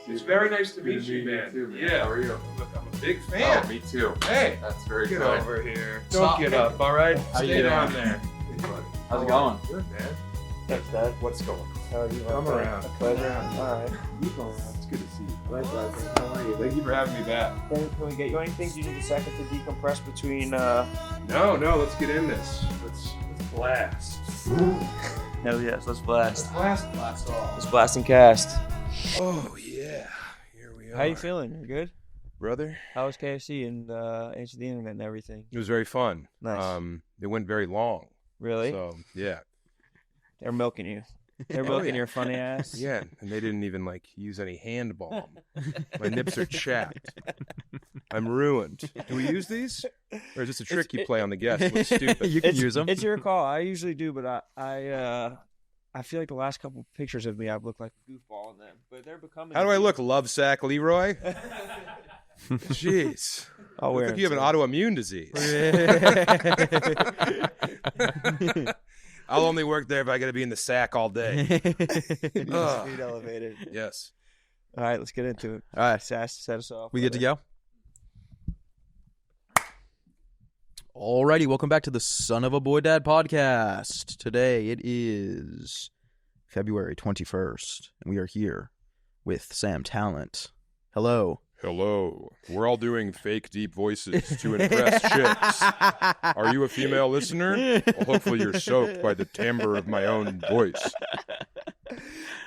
It's very nice to meet you, man. Too, man. Yeah. How are you? Look, I'm a big fan. Oh, me too. Hey, That's very get kind. over here. Stop. Don't get up, all right? How you Stay doing? down there. How's it going? Good, man. Thanks, Dad. What's going on? How are you? Come around. A pleasure. Come around. All right. You go around. It's good to see you. Likewise. How are you? Thank you for having me back. Can we get you anything? Do you need a second to decompress between? No, let's get in this. Let's blast. Hell yes, let's blast. Blast off. Let's blast and cast. Oh yeah, here we are. How you feeling? You good? brother? How was KFC and Age of the Internet and everything? It was very fun. Nice. It went very long. Really? So yeah. They're milking you. They're Oh, milking yeah. your funny ass. Yeah, and they didn't even use any hand balm. My nips are chapped. I'm ruined. Do we use these, or is this a trick you play on the guests? What's stupid? You can use them. It's your call. I usually do, but I feel like the last couple pictures of me, I've looked like a goofball in them. But they're becoming. How do I look, love sack Leroy? Jeez. I'll Look wear like it you have an too. autoimmune disease. I'll only work there if I got to be in the sack all day. Speed Ugh. elevated. Yes. All right, let's get into it. All right, Set us off. we good to go? Alrighty, welcome back to the Son of a Boy Dad podcast. Today it is February 21st, and we are here with Sam Talent. Hello. Hello. We're all doing fake deep voices to impress chicks. Are you a female listener? Well, hopefully you're soaked by the timbre of my own voice.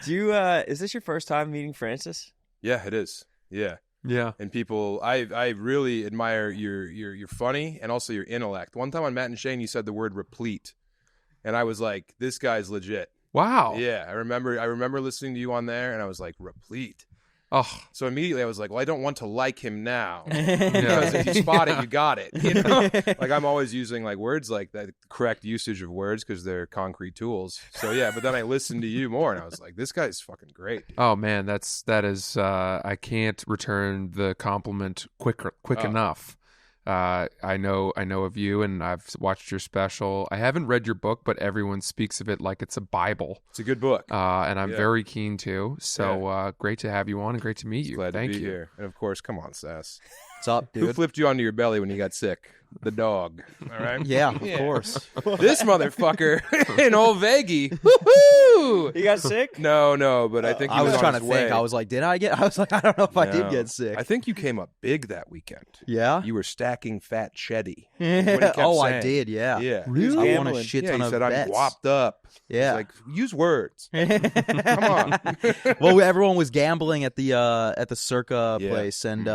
Do you? Is this your first time meeting Francis? Yeah, it is. Yeah. Yeah. And people, I really admire your funny and also your intellect. One time on Matt and Shane, you said the word replete, and I was like, this guy's legit. Wow. Yeah, I remember listening to you on there, and I was like, replete. Oh, So immediately I was like, well, I don't want to like him now. Because if you spot it, you got it. You know? Like I'm always using words like that, correct usage of words because they're concrete tools. So yeah, but then I listened to you more and I was like, this guy's fucking great. oh man, that is. I can't return the compliment quick enough. I know of you, and I've watched your special. I haven't read your book, but everyone speaks of it like it's a Bible. It's a good book. And I'm Yeah. very keen to. So great to have you on, and great to meet you. Glad Thank to be you. here. And of course, come on, Sass. What's up, Who dude? flipped you onto your belly when you got sick? The dog. All right. Yeah, of course. This motherfucker in old Veggie. Woohoo! You got sick? No, but I think he I was on trying to his think. way. I was like, did I get? I was like, I don't know if I did No. get sick. I think you came up big that weekend. Yeah. You were stacking fat chetty. What he kept Oh, I saying. did. Yeah. Yeah. I won a Gambling. shit Yeah, ton he of said, I'm bets. whopped up. Yeah. He's like, use words. Come on. Well, everyone was gambling at the Circa Yeah. place, and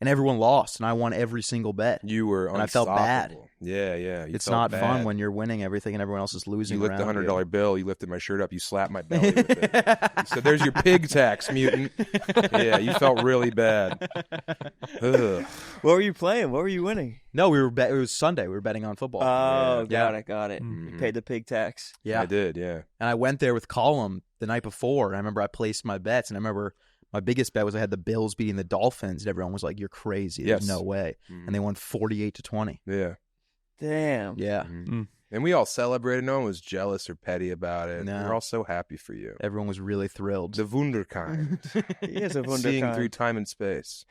everyone lost, and I won every single bet. You were And I felt bad. unstoppable. Yeah. You It's felt not bad. fun when you're winning everything and everyone else is losing. You licked the around you. $100 bill. You lifted my shirt up. You slapped my belly with it. You said, there's your pig tax, mutant. Yeah, you felt really bad. Ugh. What were you playing? What were you winning? No, it was Sunday. We were betting on football. Oh, Yeah. got it. Mhm. You paid the pig tax. Yeah, I did, yeah. and I went there with Colum the night before, and I remember I placed my bets, and I remember my biggest bet was I had the Bills beating the Dolphins, and everyone was like, "You're crazy. There's Yes. no way," Mhm. and they won 48-20. Yeah. Damn. Yeah, Mhm. And we all celebrated. No one was jealous or petty about it. No. We were all so happy for you. everyone was really thrilled. The Wunderkind. He is a Seeing wunderkind. through time and space.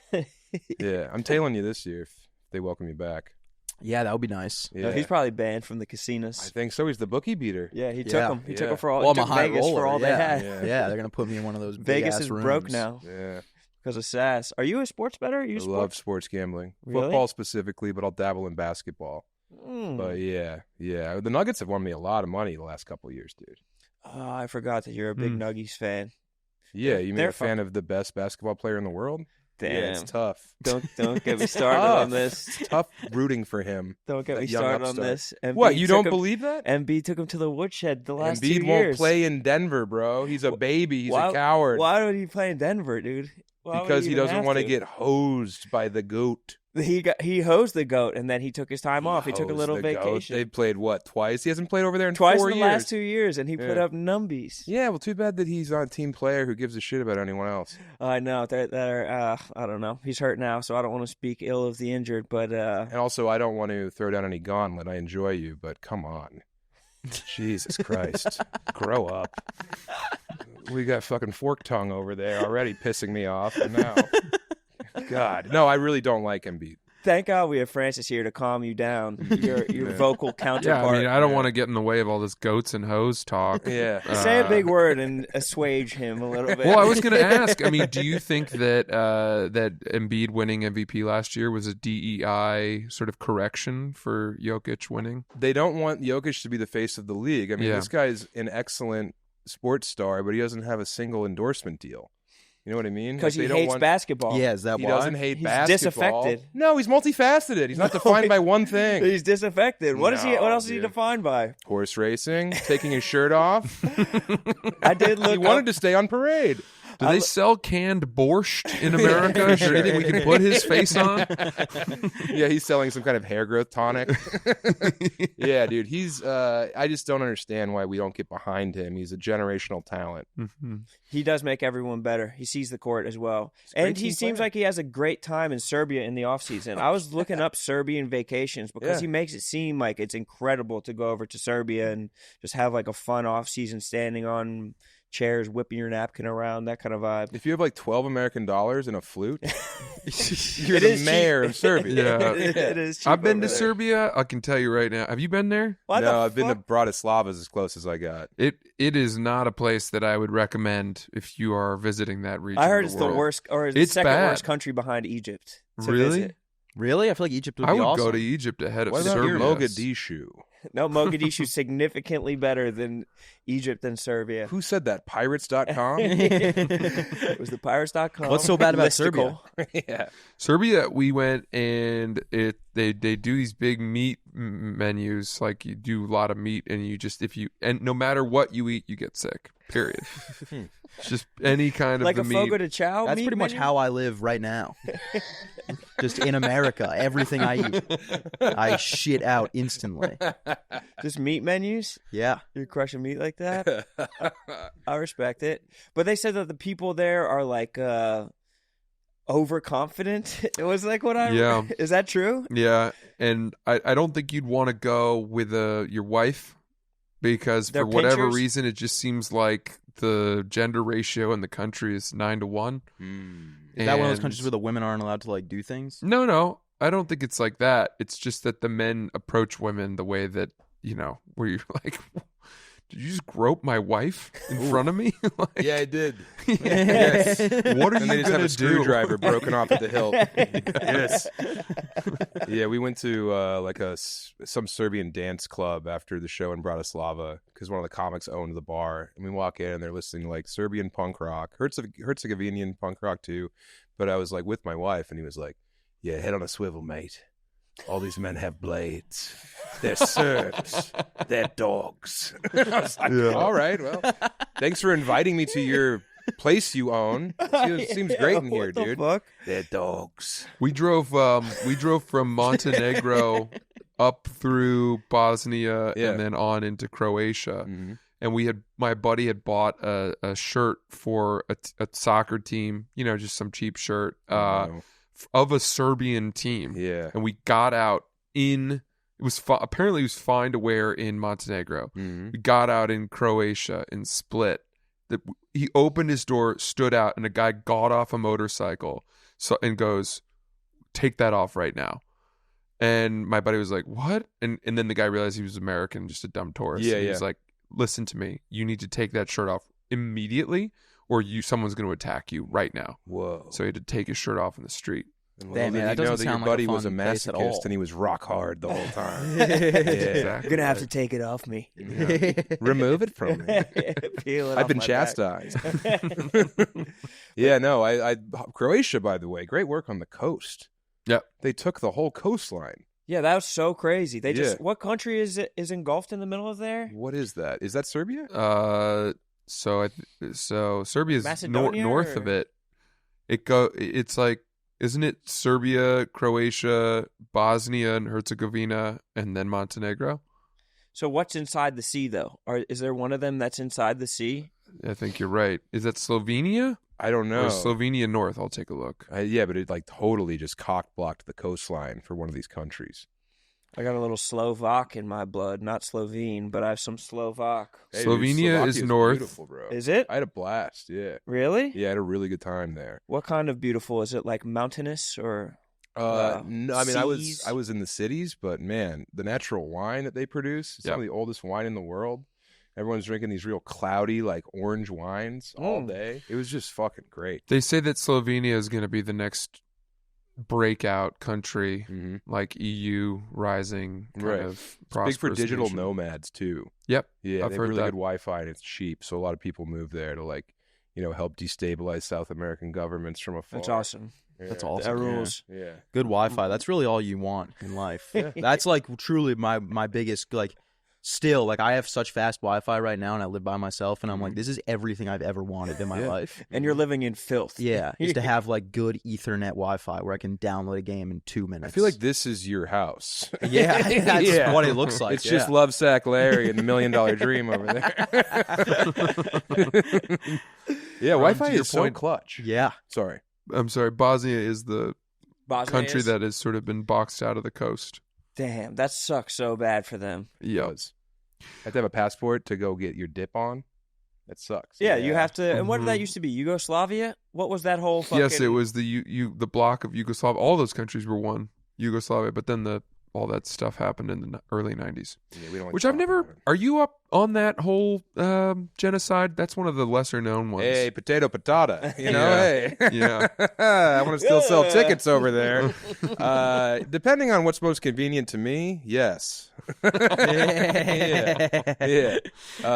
Yeah, I'm tailing you this year if they welcome you back. Yeah, that would be nice. Yeah. No, he's probably banned from the I casinos. think so. He's the bookie beater. Yeah, he took Yeah. him. He took Yeah. him for all. Well, I'm he a took high Vegas for roller, all they yeah. had. Yeah. Yeah, they're gonna put me in one of those. Vegas big-ass is broke rooms. now Yeah. because of Sass. Are you a sports bettor? Are you I a sports? love sports gambling. Really? Football specifically, but I'll dabble in basketball. Mm. But yeah. The Nuggets have won me a lot of money the last couple of years, dude. Oh, I forgot that you're a big Hmm. Nuggies fan. Yeah, you mean They're a fan of the best basketball player in the world? Damn. Yeah, it's tough. Don't get me started Tough. on this. It's tough rooting for him. Don't get That me young started on upstart. this. Embiid What, you took don't him- believe that? Embiid took him to the woodshed the last Embiid 2 won't years. play in Denver, bro. He's a baby. He's Why- a coward. Why would he play in Denver, dude? Why would Because he even doesn't have want to get hosed by the GOAT. He hosed the goat and then he took his time off. He took a Hosed little the GOAT. vacation. They've played, what, twice? He hasn't played over there in Twice 4 in the years. last 2 years, and he put Yeah. up numbies. Yeah, well, too bad that he's not a team player who gives a shit about anyone else. I know that I don't know. He's hurt now, so I don't want to speak ill of the injured. But And also, I don't want to throw down any gauntlet. I enjoy you, but come on. Jesus Christ. Grow up. We got fucking fork tongue over there already pissing me off. And now, God. No, I really don't like Embiid. Thank God we have Francis here to calm you down. Your vocal counterpart. Yeah, I mean, I don't want to get in the way of all this goats and hoes talk. Yeah. Say a big word and assuage him a little bit. Well, I was going to ask. I mean, do you think that that Embiid winning MVP last year was a DEI sort of correction for Jokic winning? They don't want Jokic to be the face of the league. I mean, this guy's an excellent sports star, but he doesn't have a single endorsement deal. You know what I mean? Because he hates basketball. Yeah, is that he why? doesn't hate He's basketball. disaffected. No, he's multifaceted. He's not defined by one thing. He's disaffected. What No, What else is he dude. defined by? Horse racing, taking his shirt off. I did look. He wanted to stay on parade. Do they sell canned borscht in America? Is there anything we can put his face on? Yeah, he's selling some kind of hair growth tonic. Yeah, dude, he's. I just don't understand why we don't get behind him. He's a generational talent. Mm-hmm. He does make everyone better. He sees the court as well. a great And he team seems player. like he has a great time in Serbia in the offseason. I was looking up Serbian vacations because he makes it seem like it's incredible to go over to Serbia and just have like a fun offseason standing on chairs, whipping your napkin around, that kind of vibe. If you have like $12 American and a flute, you're It the is mayor cheap. of Serbia. Yeah. It is cheap I've been over to there. Serbia. I can tell you right now. Have you been there? Why the No, I've been to fuck? Bratislava as close as I got. It is not a place that I would recommend if you are visiting that region. I heard of it's the the world. worst, or the It's second bad. worst country behind Egypt. To Really? visit. Really? I feel like Egypt would I be would awesome. go to Egypt ahead of What about Serbia. Mogadishu? No, Mogadishu significantly better than Egypt and Serbia. Who said that? Pirates.com? It was the Pirates.com. What's so bad about listicle. Yeah. Serbia, we went and they do these big meat menus. Like you do a lot of meat, and and no matter what you eat, you get sick. Period. It's just any kind of Like the a meat. fogo de chao That's meat pretty much menu? how I live right now. Just in America, everything I eat, I shit out instantly. Just meat menus? Yeah. You're crushing meat like that? I respect it. But they said that the people there are like overconfident. It was like what I Yeah. Is that true? Yeah, and I don't think you'd want to go with your wife because They're for whatever pinchers? reason, it just seems like the gender ratio in the country is 9-1. Is that one of those And- countries where the women aren't allowed to like do things? No, I don't think it's like that. It's just that the men approach women the way that, where you're like, did you just grope my wife in front of me? Like, Yeah, I did. yes. What are And they you just have gonna a screwdriver do? broken off at the hilt. Yes. Yeah, we went to some Serbian dance club after the show in Bratislava because one of the comics owned the bar. And we walk in and they're listening to like Serbian punk rock, Herzegovinian punk rock too. But I was like with my wife and he was like, yeah, head on a swivel, mate. All these men have blades. They're Serbs. They're dogs. I was like, all right, well, thanks for inviting me to your place you own. It seems great in here, What the dude. fuck? They're dogs. We drove from Montenegro up through Bosnia Yeah. and then on into Croatia. Mhm. And my buddy had bought a shirt for a soccer team, just some cheap shirt Oh, of a Serbian team. yeah. And we got out apparently it was fine to wear in Montenegro. Mhm. We got out in Croatia in Split. He opened his door, stood out, and a guy got off a motorcycle and goes, "Take that off right now." And my buddy was like, "What?" And then the guy realized he was American, just a dumb tourist. Yeah, And he was yeah. like, "Listen to me. You need to take that shirt off immediately, or someone's going to attack you right now." Whoa. So he had to take his shirt off in the street. And Damn, man, did that you know doesn't that your sound like a buddy was a fun place at all. masochist and he was rock hard the whole time. Exactly. I'm gonna have to take it off me. Remove it from me. Peel it I've off been my back. chastised. Yeah, no, I Croatia, by the way, great work on the coast. Yep. They took the whole coastline. Yeah, that was so crazy. They just Yeah. what country is engulfed in the middle of there? What is that? Is that Serbia? So Serbia's Macedonia, north or- of it. It's like, isn't it Serbia, Croatia, Bosnia and Herzegovina, and then Montenegro? So what's inside the sea though? Is there one of them that's inside the sea? I think you're right. Is that Slovenia? I don't Or know. is Slovenia north? I'll take a look. Yeah, but it like totally just cock blocked the coastline for one of these countries. I got a little Slovak in my blood, not Slovene, but I have some Slovak. Hey, Slovenia is Slovakia's north. Beautiful, bro. Is it? I had a blast. Yeah. Really? Yeah, I had a really good time there. What kind of beautiful? Is it like mountainous or? No, I mean, seas? I was in the cities, but man, the natural wine that they produce, it's some of the oldest wine in the world. Everyone's drinking these real cloudy, like orange wines all day. It was just fucking great. They say that Slovenia is going to be the next breakout country, like EU rising kind of It's big prosperous for digital nation. nomads too. Yep. Yeah, I've they have heard really that. good Wi-Fi and it's cheap, so a lot of people move there to like, help destabilize South American governments from afar. That's awesome. Yeah. That's awesome. That rules. Yeah. Good Wi-Fi. That's really all you want in life. That's like truly my biggest like. Still, like I have such fast Wi-Fi right now, and I live by myself, and I'm like, this is everything I've ever wanted in my life. And you're living in filth. Yeah, is to have like good Ethernet Wi-Fi where I can download a game in 2 minutes. I feel like this is your house. yeah, that's Yeah. what it looks like. It's just Love Sack Larry and the $1 Million Dream over there. Yeah, Wi-Fi to your is so point- clutch. yeah. Sorry. I'm sorry, Bosnia is the Bosnia country is? that has sort of been boxed out of the coast. Damn, that sucks so bad for them. Yeah. Does. Have to have a passport to go get your dip on. That sucks. Yeah, you have to. And what did that used to be? Yugoslavia? What was that whole fucking? Yes, it was the block of Yugoslavia. All those countries were one Yugoslavia, but then all that stuff happened in the early 90s. Yeah, we don't like Which to I've talk never. about it. Are you up on that whole genocide? That's one of the lesser known ones. Hey, potato patata. Yeah. Hey. Yeah. I want to still sell tickets over there. Depending on what's most convenient to me, yes. Yeah.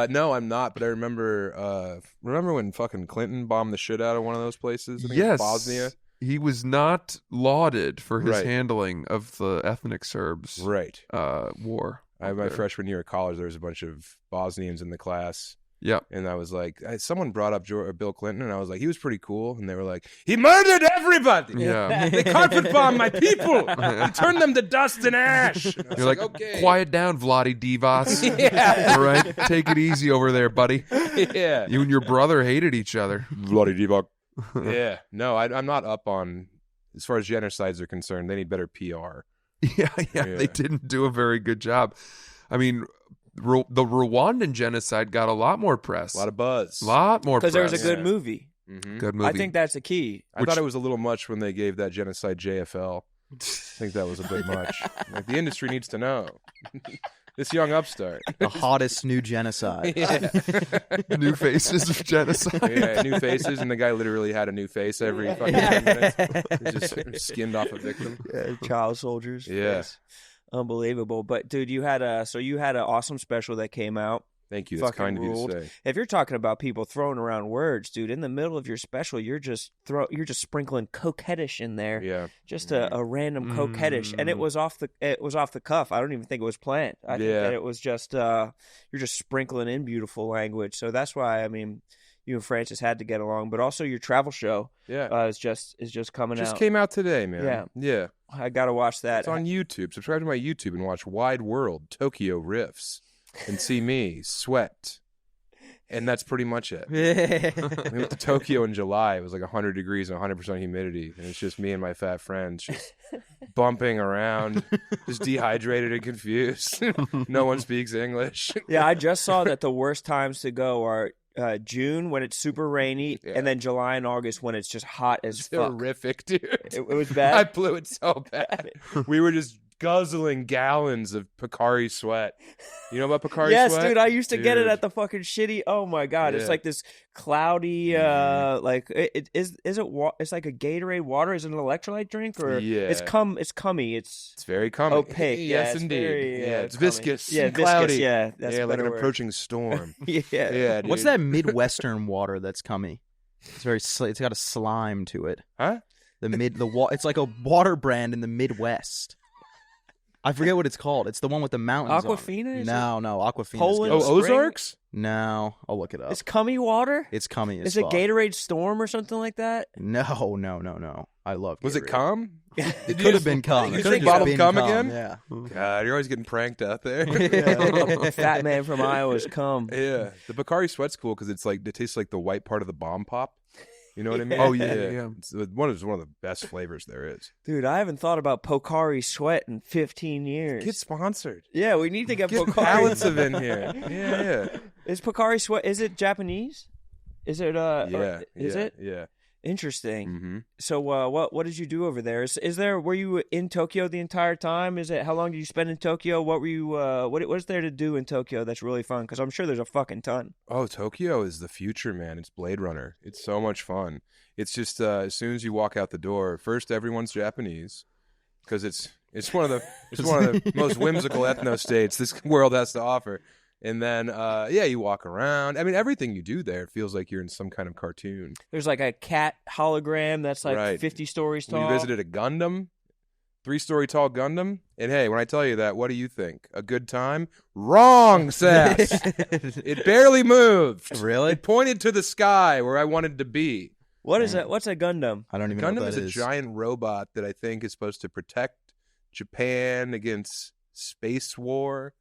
No, I'm not, but I remember when fucking Clinton bombed the shit out of one of those places? I think it was Yes. Bosnia. He was not lauded for his Right. handling of the ethnic Serbs Right. war. My there. freshman year of college, there was a bunch of Bosnians in the class. Yep. And I was like, someone brought up Bill Clinton, and I was like, he was pretty cool. And they were like, he murdered everybody. Yeah. They carpet bombed my people. He turned them to dust and ash. And I was You're like, okay. quiet down, Vladi Divas. Yeah. All right, take it easy over there, buddy. Yeah. You and your brother hated each other. Bloody Divock. Yeah. No, I'm not up on, as far as genocides are concerned, they need better PR. Yeah, they didn't do a very good job. I mean, the Rwandan genocide got a lot more press. A lot of buzz. More because there was a press. good Yeah. movie. Mhm. Good movie. I think that's a key. I thought it was a little much when they gave that genocide JFL. I think that was a bit much. Like, the industry needs to know. This young upstart. The hottest new genocide. Yeah. New faces of genocide. Yeah, new faces, and the guy literally had a new face every fucking 10 minutes. He just skinned off a victim. Child soldiers. Yeah. Yes. Unbelievable. But dude, you had an awesome special that came out. Thank you. That's Fucking kind of you ruled. to say. If you're talking about people throwing around words, dude, in the middle of your special, you're just sprinkling coquettish in there. Yeah. Just a random coquettish, and it was off the cuff. I don't even think it was planned. I think that it was just you're just sprinkling in beautiful language. So that's why, I mean, you and Francis had to get along, but also your travel show is just coming Just out. came out today, man. Yeah. Yeah. I gotta watch that. It's on YouTube. Subscribe to my YouTube and watch Wide World Tokyo Riffs and see me sweat. And that's pretty much it. We went to Tokyo in July. It was like 100 degrees and 100% humidity. And it's just me and my fat friends just bumping around, just dehydrated and confused. No one speaks English. Yeah, I just saw that the worst times to go are June when it's super rainy, and then July and August when it's just hot as fuck. Horrific, dude. It was bad. I blew it so bad. We were just guzzling gallons of Picari sweat. You know about Picari yes, sweat? dude, I used to get it Dude. at the fucking shitty. Oh my god, Yeah. it's like this cloudy, like is it? It's like a Gatorade water. Is it an electrolyte drink or? Yeah. it's cummy. It's very cummy. opaque. Yes, Yeah, it's indeed. very, yeah, it's cummy. viscous. Yeah, and viscous. cloudy. Yeah, that's a like better an word. approaching storm. Yeah. Yeah, dude. What's that Midwestern water that's cummy? It's very. It's got a slime to it. Huh? It's like a water brand in the Midwest. I forget what it's called. It's the one with the mountains. on it. Aquafina? Is No, Aquafina. Poland? Oh, Spring? Ozarks? No, I'll look it up. It's cummy water. It's cummy as Is it fuck. Gatorade Storm or something like that? No. I love. Was it Gatorade. cum? It could have been cum. You It say could have bottled been cum cum again? Yeah. God, you're always getting pranked out there. A fat man from Iowa's cum. Yeah, the Picari sweat's cool because it's like it tastes like the white part of the bomb pop. You know what I mean? Oh, yeah. It's one of the best flavors there is. Dude, I haven't thought about Pocari Sweat in 15 years. Get sponsored. Yeah, we need to get Pocari. Pallets of in here. Yeah. Is Pocari Sweat, is it Japanese? Is it, is it? Yeah. Interesting. Mm-hmm. So, what did you do over there? Were you in Tokyo the entire time? How long did you spend in Tokyo? What were you, what's there to do in Tokyo that's really fun? Because I'm sure there's a fucking ton. Oh, Tokyo is the future, man. It's Blade Runner. It's so much fun. It's just as soon as you walk out the door, first everyone's Japanese because it's one of the most whimsical ethno states this world has to offer. And then, you walk around. I mean, everything you do there feels like you're in some kind of cartoon. There's like a cat hologram that's like Right. 50 stories tall. We visited a Gundam, 3-story tall Gundam. And hey, when I tell you that, what do you think? A good time? Wrong, Sass. It barely moved. Really? It pointed to the sky where I wanted to be. What is that? What's a Gundam? I don't even know Gundam what is that a is. giant robot that I think is supposed to protect Japan against space war.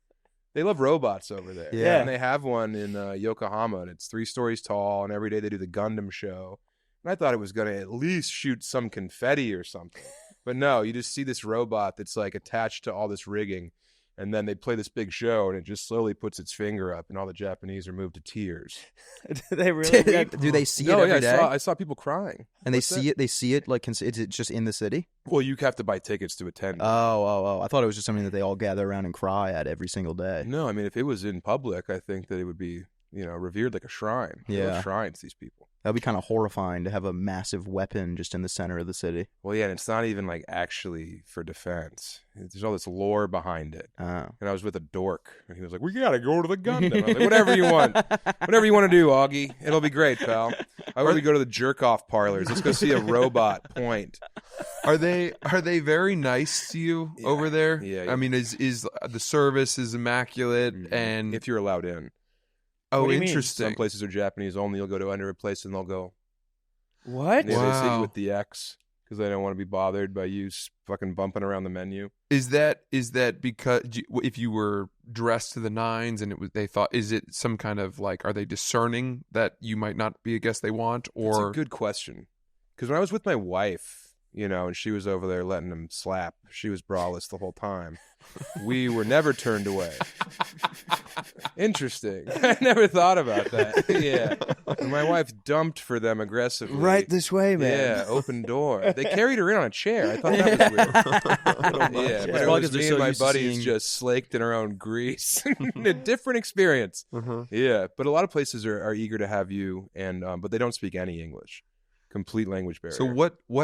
They love robots over there. Yeah. And they have one in Yokohama, and it's 3 stories tall, and every day they do the Gundam show. And I thought it was going to at least shoot some confetti or something. But no, you just see this robot that's like attached to all this rigging, and then they play this big show, and it just slowly puts its finger up, and all the Japanese are moved to tears. Do they really? Do they see it No, every day? I saw people crying. And they What's see it. They see it. Like, is it just in the city? Well, you have to buy tickets to attend. Oh! I thought it was just something that they all gather around and cry at every single day. No, I mean, if it was in public, I think that it would be, revered like a shrine. They love Yeah. shrines, these people. That'd be kind of horrifying to have a massive weapon just in the center of the city. Well, yeah, and it's not even like actually for defense. There's all this lore behind it. Oh. And I was with a dork, and he was like, "We gotta go to the Gundam." I was like, "Whatever you want, whatever you want to do, Augie. It'll be great, pal. I want to go to the jerk off parlors. Let's go see a robot point." Are they very nice to you over there? Yeah. I mean, is the service is immaculate Mhm. and If you're allowed in, oh, What do you mean? interesting. some places are Japanese only. You'll go to under a place, and they'll go. What? Yeah, they sit Wow. you with the X because they don't want to be bothered by you fucking bumping around the menu. Is that because if you were dressed to the nines and they thought, is it some kind of like, are they discerning that you might not be a guest they want, That's or a good question. Because when I was with my wife, and she was over there letting him slap, she was braless the whole time. We were never turned away. Interesting. I never thought about that. Yeah. And my wife dumped for them aggressively. Right this way, man. Yeah, open door. They carried her in on a chair. I thought that was weird. Yeah, but it Probably 'cause was they're me so and my used to buddies seeing- just slaked in our own grease. A different experience. Yeah, but a lot of places are eager to have you, and but they don't speak any English. Complete language barrier. so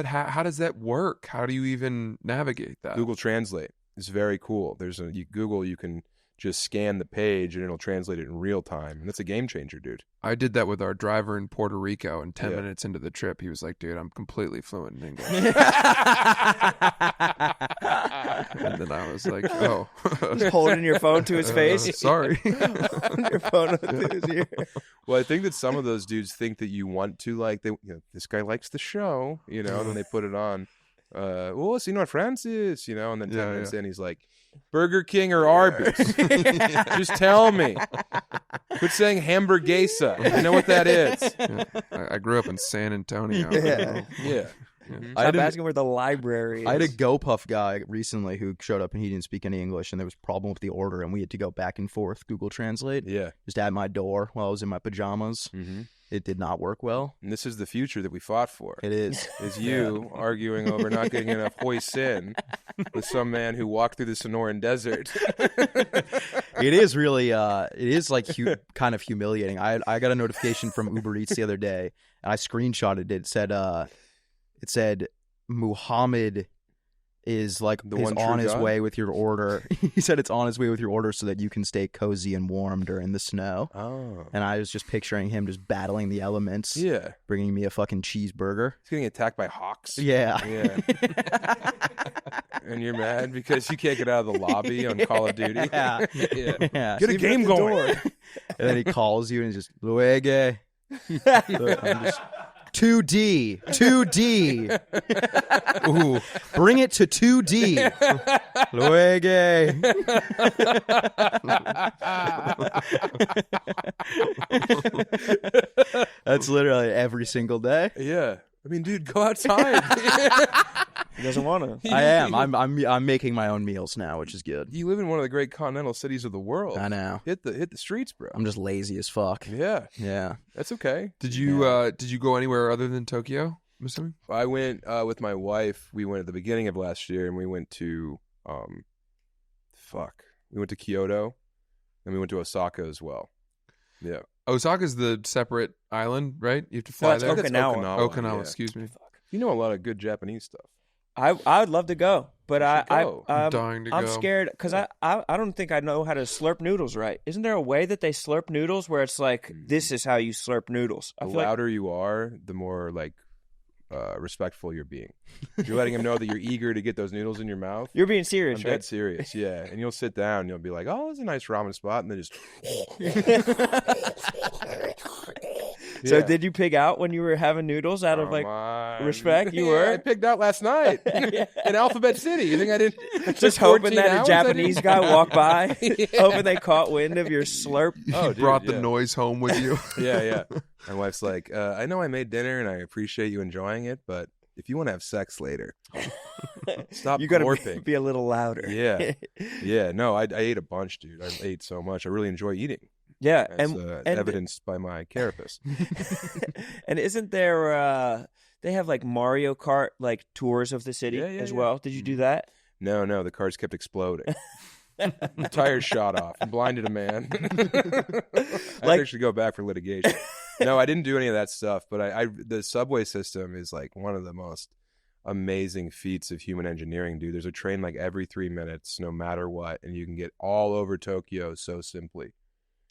how does that work? How do you even navigate that? Google Translate is very cool. You can just scan the page and it'll translate it in real time, and that's a game changer, dude. I did that with our driver in Puerto Rico, and 10 Yeah. minutes into the trip, he was like, "Dude, I'm completely fluent in English." And then I was like, "Oh, Just holding your phone to his face. sorry." Holding your phone to his ear. Well, I think that some of those dudes think that you want to this guy likes the show, and then they put it on. Well, Senor Francis, and then 10 minutes in, he's like, Burger King or Arby's? Just tell me. Quit saying hamburguesa. I know what that is. Yeah. I grew up in San Antonio. Yeah. Yeah. Stop asking where the library is. I had a GoPuff guy recently who showed up and he didn't speak any English, and there was a problem with the order, and we had to go back and forth Google Translate Yeah. just at my door while I was in my pajamas. Mm-hmm. It did not work well. And this is the future that we fought for. It is. Is you arguing over not getting enough hoisin with some man who walked through the Sonoran Desert. It is really. It is like kind of humiliating. I got a notification from Uber Eats the other day, and I screenshotted it. It said Muhammad is like The is one true on his God? way with your order. He said it's on his way with your order so that you can stay cozy and warm during the snow. Oh. And I was just picturing him just battling the elements, Yeah. bringing me a fucking cheeseburger. He's getting attacked by hawks. Yeah. Yeah. And you're mad because you can't get out of the lobby on Call of Duty. Yeah. Yeah. Yeah. Get a game going. And then he calls you and he's just, Luege. 2D. 2D. Ooh, bring it to 2D. Luege. That's literally every single day. Yeah. I mean, dude, go outside. He doesn't want to. I am. I'm making my own meals now, which is good. You live in one of the great continental cities of the world. I know. Hit the streets, bro. I'm just lazy as fuck. Yeah. Yeah. That's okay. Did you go anywhere other than Tokyo? I'm assuming. I went with my wife. We went at the beginning of last year, and we went to we went to Kyoto, and we went to Osaka as well. Yeah. Osaka's the separate island, right? You have to fly there. Okinawa. Okinawa, yeah. Excuse me. You know a lot of good Japanese stuff. I would love to go, but go. I'm dying to go. I'm scared because I don't think I know how to slurp noodles right. Isn't there a way that they slurp noodles where it's like this is how you slurp noodles? The louder you are, the more like respectful you're being. You're letting them know that you're eager to get those noodles in your mouth. You're being serious, I'm right? dead serious, yeah. And you'll sit down, and you'll be like, "Oh, this is a nice ramen spot," and then just. So Yeah. did you pig out when you were having noodles out of like respect? You were? I pigged out last night in Alphabet City. You think I didn't? It Just took hoping 14 that a hours? Japanese I guy didn't- walked by, Yeah. hoping they caught wind of your slurp. Oh, You dude, brought the yeah. noise home with you. Yeah. My wife's like, I know I made dinner and I appreciate you enjoying it, but if you want to have sex later, stop You gotta glorping. be a little louder. Yeah. Yeah, no, I ate a bunch, dude. I ate so much. I really enjoy eating. Yeah, As and evidenced by my carapace. and isn't there? They have like Mario Kart like tours of the city Yeah, as yeah. well. Did you do that? No, the cars kept exploding. The tires shot off and blinded a man. I actually go back for litigation. No, I didn't do any of that stuff, but the subway system is like one of the most amazing feats of human engineering, dude. There's a train like every 3 minutes, no matter what, and you can get all over Tokyo so simply.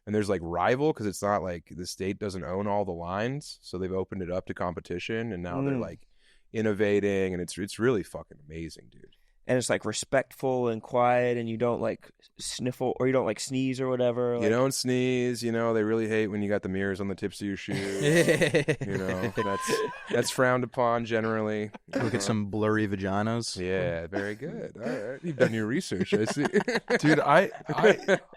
And there's like rival because it's not like the state doesn't own all the lines, so they've opened it up to competition, and now they're like innovating, and it's really fucking amazing, dude. And it's like respectful and quiet, and you don't like sniffle or you don't like sneeze or whatever. You don't sneeze, they really hate when you got the mirrors on the tips of your shoes. That's frowned upon generally. Look at some blurry vaginas. Yeah, very good. All right. You've done your research, I see. Dude, I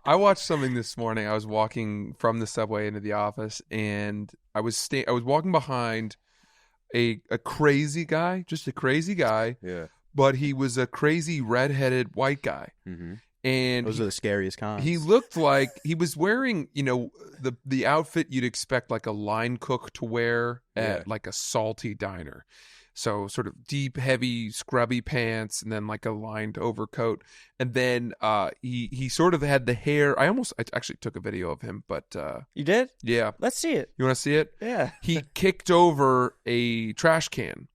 watched something this morning. I was walking from the subway into the office, and I was walking behind a crazy guy, just a crazy guy. Yeah. But he was a crazy redheaded white guy. Mm-hmm. And Those are the scariest kinds. he looked like he was wearing, the outfit you'd expect like a line cook to wear at like a salty diner. So sort of deep, heavy, scrubby pants, and then like a lined overcoat. And then he sort of had the hair. I actually took a video of him, but You did? yeah. Let's see it. You want to see it? Yeah. He kicked over a trash can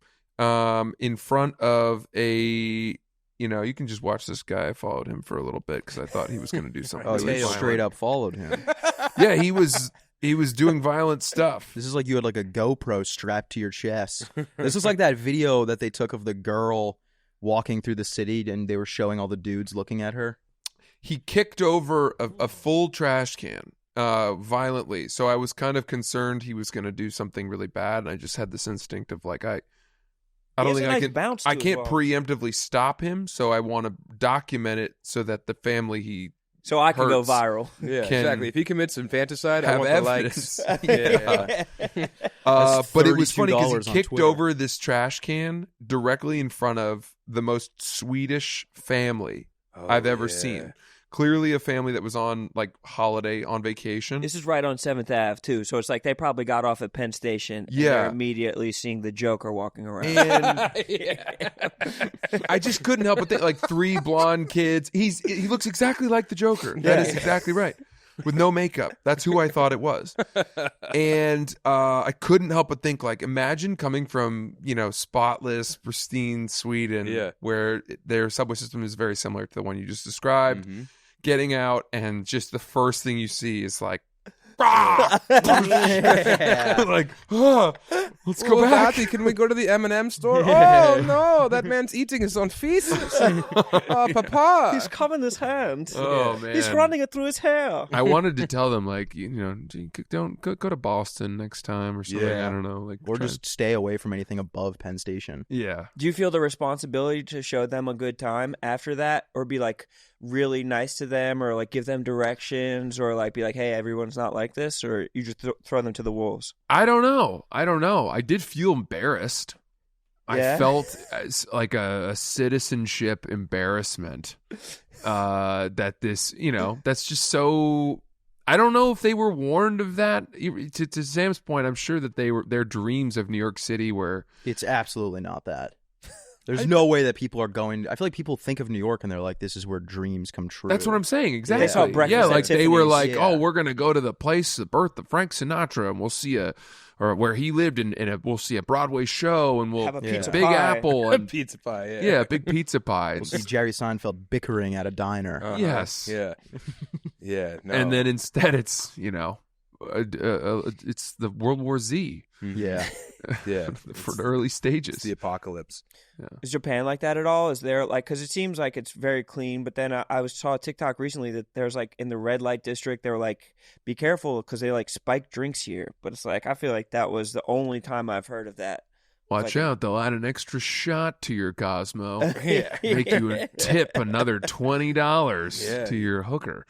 in front of a. You can just watch this guy. I followed him for a little bit because I thought he was going to do something. Oh, really you violent. straight up followed him. Yeah, he was doing violent stuff. This is like you had like a GoPro strapped to your chest. This is like that video that they took of the girl walking through the city and they were showing all the dudes looking at her. He kicked over a full trash can violently. So I was kind of concerned he was going to do something really bad. And I just had this instinct of like, I don't think I can't preemptively stop him. So I want to document it so that the family So I can go hurts. viral. Yeah, Can exactly. If he commits infanticide, I have want evidence. the likes. Yeah. But it was funny because $32 he on kicked Twitter. over this trash can directly in front of the most Swedish family I've ever seen. Clearly a family that was on like holiday, on vacation. This is right on 7th Ave, too. So it's like they probably got off at Penn Station. And Yeah. they're immediately seeing the Joker walking around. And I just couldn't help but think, like 3 blonde kids. He looks exactly like the Joker. That is exactly right. With no makeup. That's who I thought it was. And I couldn't help but think, like, imagine coming from, spotless, pristine Sweden, where their subway system is very similar to the one you just described. Mm-hmm. Getting out, and just the first thing you see is like Like, oh, let's go back. Patty, can we go to the M&M store? Oh no, that man's eating his own feces. Oh, Papa. He's coming his hand. Oh man, He's running it through his hair. I wanted to tell them, like, don't go to Boston next time or something. Yeah. I don't know, like, Or just stay away from anything above Penn Station. yeah. Do you feel the responsibility to show them a good time after that, or be like really nice to them, or like give them directions, or like be like, hey, everyone's not like this, or you just throw them to the wolves? I don't know. I did feel embarrassed. Yeah? I felt as like a citizenship embarrassment. That this, that's just so. I don't know if they were warned of that. To Sam's point, I'm sure that their dreams of New York City were. It's absolutely not that. There's no way that people are going. I feel like people think of New York and they're like, "This is where dreams come true." That's what I'm saying. Exactly. They saw Breakfast at like they were Tiffany's. like, Yeah. "Oh, we're gonna go to the place, the birth of Frank Sinatra, and we'll see or where he lived, and we'll see a Broadway show, and we'll Have a pizza Big pie. Apple and Pizza pie. yeah, big pizza pie." We'll see Jerry Seinfeld bickering at a diner. Uh-huh. Yes. Yeah. Yeah. No. And then instead, it's it's the World War Z Yeah. yeah, for the early it's stages. the apocalypse. Is Japan like that at all? Is there like, because it seems like it's very clean, but then I saw a TikTok recently that there's like in the red light district, they were like, be careful because they like spike drinks here. But it's like, I feel like that was the only time I've heard of that. Watch like- out, they'll add an extra shot to your Cosmo. Yeah. Make you tip another $20 Yeah. to your hooker.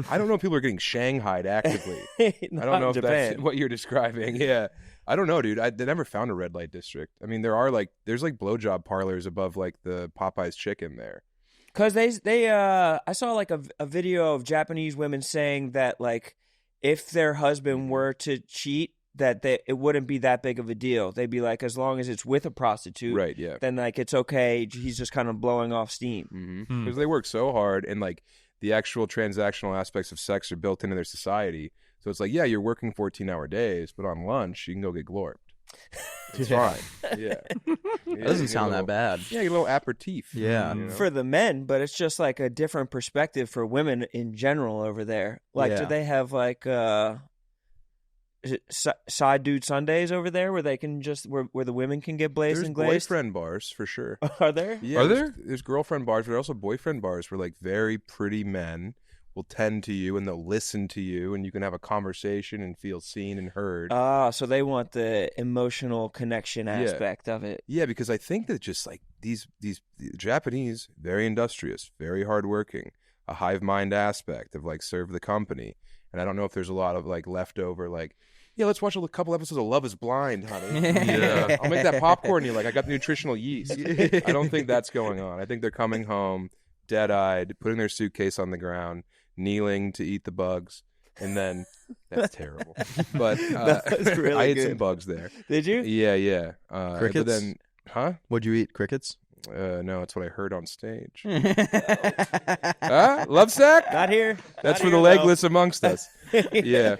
I don't know if people are getting shanghaied actively. I Not don't know in if that's Japan. what you're describing. Yeah. I don't know, dude. They never found a red light district. I mean, there's like blowjob parlors above like the Popeye's chicken there. Because I saw like a video of Japanese women saying that like if their husband were to cheat, that it wouldn't be that big of a deal. They'd be like, as long as it's with a prostitute, Right, yeah. then like it's okay. He's just kind of blowing off steam. Because they work so hard, and like the actual transactional aspects of sex are built into their society. So it's like, yeah, you're working 14-hour days, but on lunch you can go get glorped. It's fine. Yeah. That doesn't sound that bad. Yeah, get a little aperitif. Yeah. you know? For the men, but it's just like a different perspective for women in general over there. Like, do Yeah. they have like is it side dude Sundays over there where they can just where the women can get blazed There's and glazed? boyfriend bars for sure. Are there? Yeah, Are there's girlfriend bars, but also boyfriend bars where like very pretty men will tend to you and they'll listen to you, and you can have a conversation and feel seen and heard. So they want the emotional connection aspect of it. Yeah, because I think that just like these Japanese, very industrious, very hardworking, a hive mind aspect of like serve the company. And I don't know if there's a lot of like leftover like, yeah, let's watch a couple episodes of Love is Blind, honey. Yeah. I'll make that popcorn you like. I got nutritional yeast. I don't think that's going on. I think they're coming home dead-eyed, putting their suitcase on the ground, kneeling to eat the bugs, and then that's terrible. But That was really I ate good. some bugs there. Did you? Yeah. Crickets? But then, huh? What'd you eat? Crickets? No, it's what I heard on stage. Yeah. Huh? Love sack? Not here. That's Not for the here, legless amongst us. though. Yeah.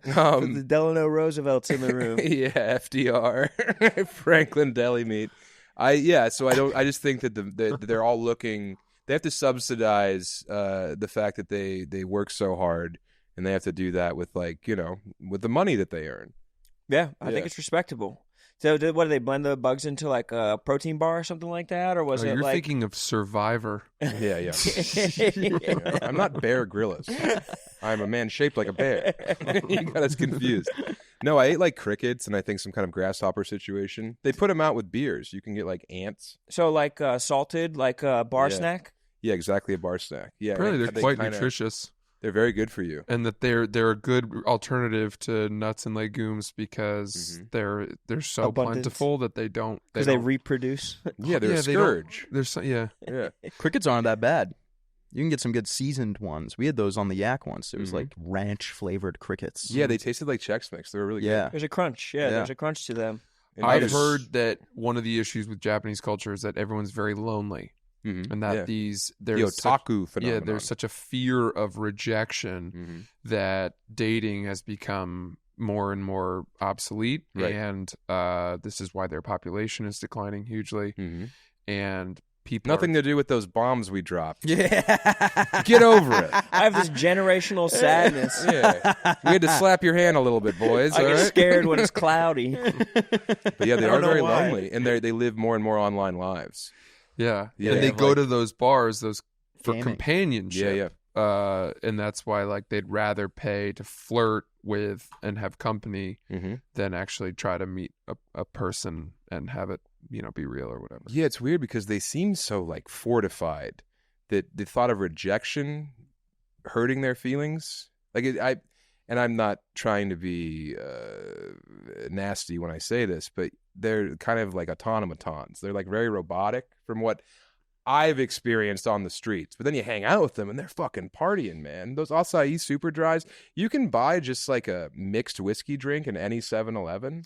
The Delano Roosevelt's in the room. Yeah, FDR, Franklin Deli Meat. I just think that they're all looking. They have to subsidize the fact that they work so hard, and they have to do that with with the money that they earn. Yeah, I Yeah. think it's respectable. So, what do they blend the bugs into like a protein bar or something like that, or was it You're like? thinking of Survivor. Yeah. Yeah, I'm not Bear Grylls. I'm a man shaped like a bear. You got us confused. No, I ate like crickets and I think some kind of grasshopper situation. They put them out with beers. You can get like ants. So like salted, like a bar Yeah. snack. Yeah, exactly, a bar snack. Yeah, Apparently, and they're quite kinda- nutritious, They're very good for you. and that they're a good alternative to nuts and legumes because they're so Abundant. plentiful that they don't Because they reproduce. Yeah, they're a they don't- scourge. They're so, yeah. Yeah. Crickets aren't that bad. You can get some good seasoned ones. We had those on the Yak once. It was Mhm. like ranch flavored crickets. Yeah, they tasted like Chex Mix. They were really Yeah. There's a crunch. Yeah, Yeah. there's a crunch to them. good. I've heard that one of the issues with Japanese culture is that everyone's very lonely, Mhm. and that Yeah. the the otaku phenomenon. there's such a fear of rejection Mhm. that dating has become more and more obsolete, Right. and this is why their population is declining hugely. Mhm. And people. Nothing to do with those bombs we dropped. Yeah. Get over it. I have this generational sadness. Yeah. We had to slap your hand a little bit, boys. I all get right? scared when it's cloudy. But yeah, they I are don't know very why. lonely, and they live more and more online lives. Yeah. Yeah, And they they have, go like- to those bars, for Gaming. companionship. Yeah. And that's why like they'd rather pay to flirt with and have company Mm-hmm. than actually try to meet a person and have it, be real or whatever. Yeah, it's weird because they seem so like fortified that the thought of rejection hurting their feelings. And I'm not trying to be nasty when I say this, but they're kind of like automatons. They're like very robotic from what I've experienced on the streets. But then you hang out with them and they're fucking partying, man. Those acai super dries, you can buy just like a mixed whiskey drink in any 7-Eleven.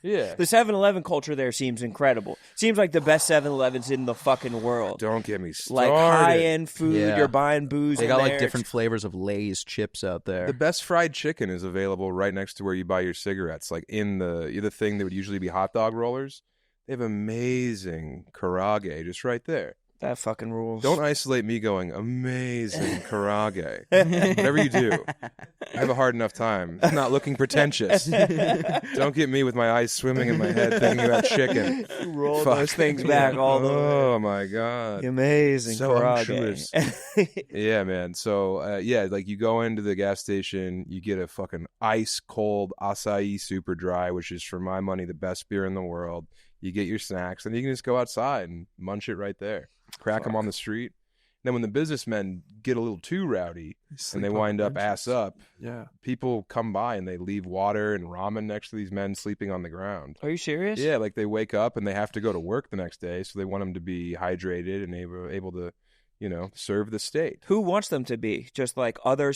Yeah. The 7-Eleven culture there seems incredible. Seems like the best 7-Elevens in the fucking world. Don't get me started. Like high-end food, Yeah. you're buying booze They in got there. like different flavors of Lay's chips out there. The best fried chicken is available right next to where you buy your cigarettes, like in the thing that would usually be hot dog rollers. They have amazing karage just right there. That fucking rules. Don't isolate me going, amazing karage. Whatever you do, I have a hard enough time. I'm not looking pretentious. Don't get me with my eyes swimming in my head thinking about chicken. roll Fuck. those things back all the way. Oh, my God. Amazing So karage. Yeah, man. So, like you go into the gas station, you get a fucking ice cold acai super dry, which is for my money the best beer in the world. You get your snacks, and you can just go outside and munch it right there. Crack them on the street. Then when the businessmen get a little too rowdy and they wind up ass up, Yeah. people come by and they leave water and ramen next to these men sleeping on the ground. Are you serious? Yeah, like they wake up and they have to go to work the next day, so they want them to be hydrated and able to, serve the state. Who wants them to be? Just like other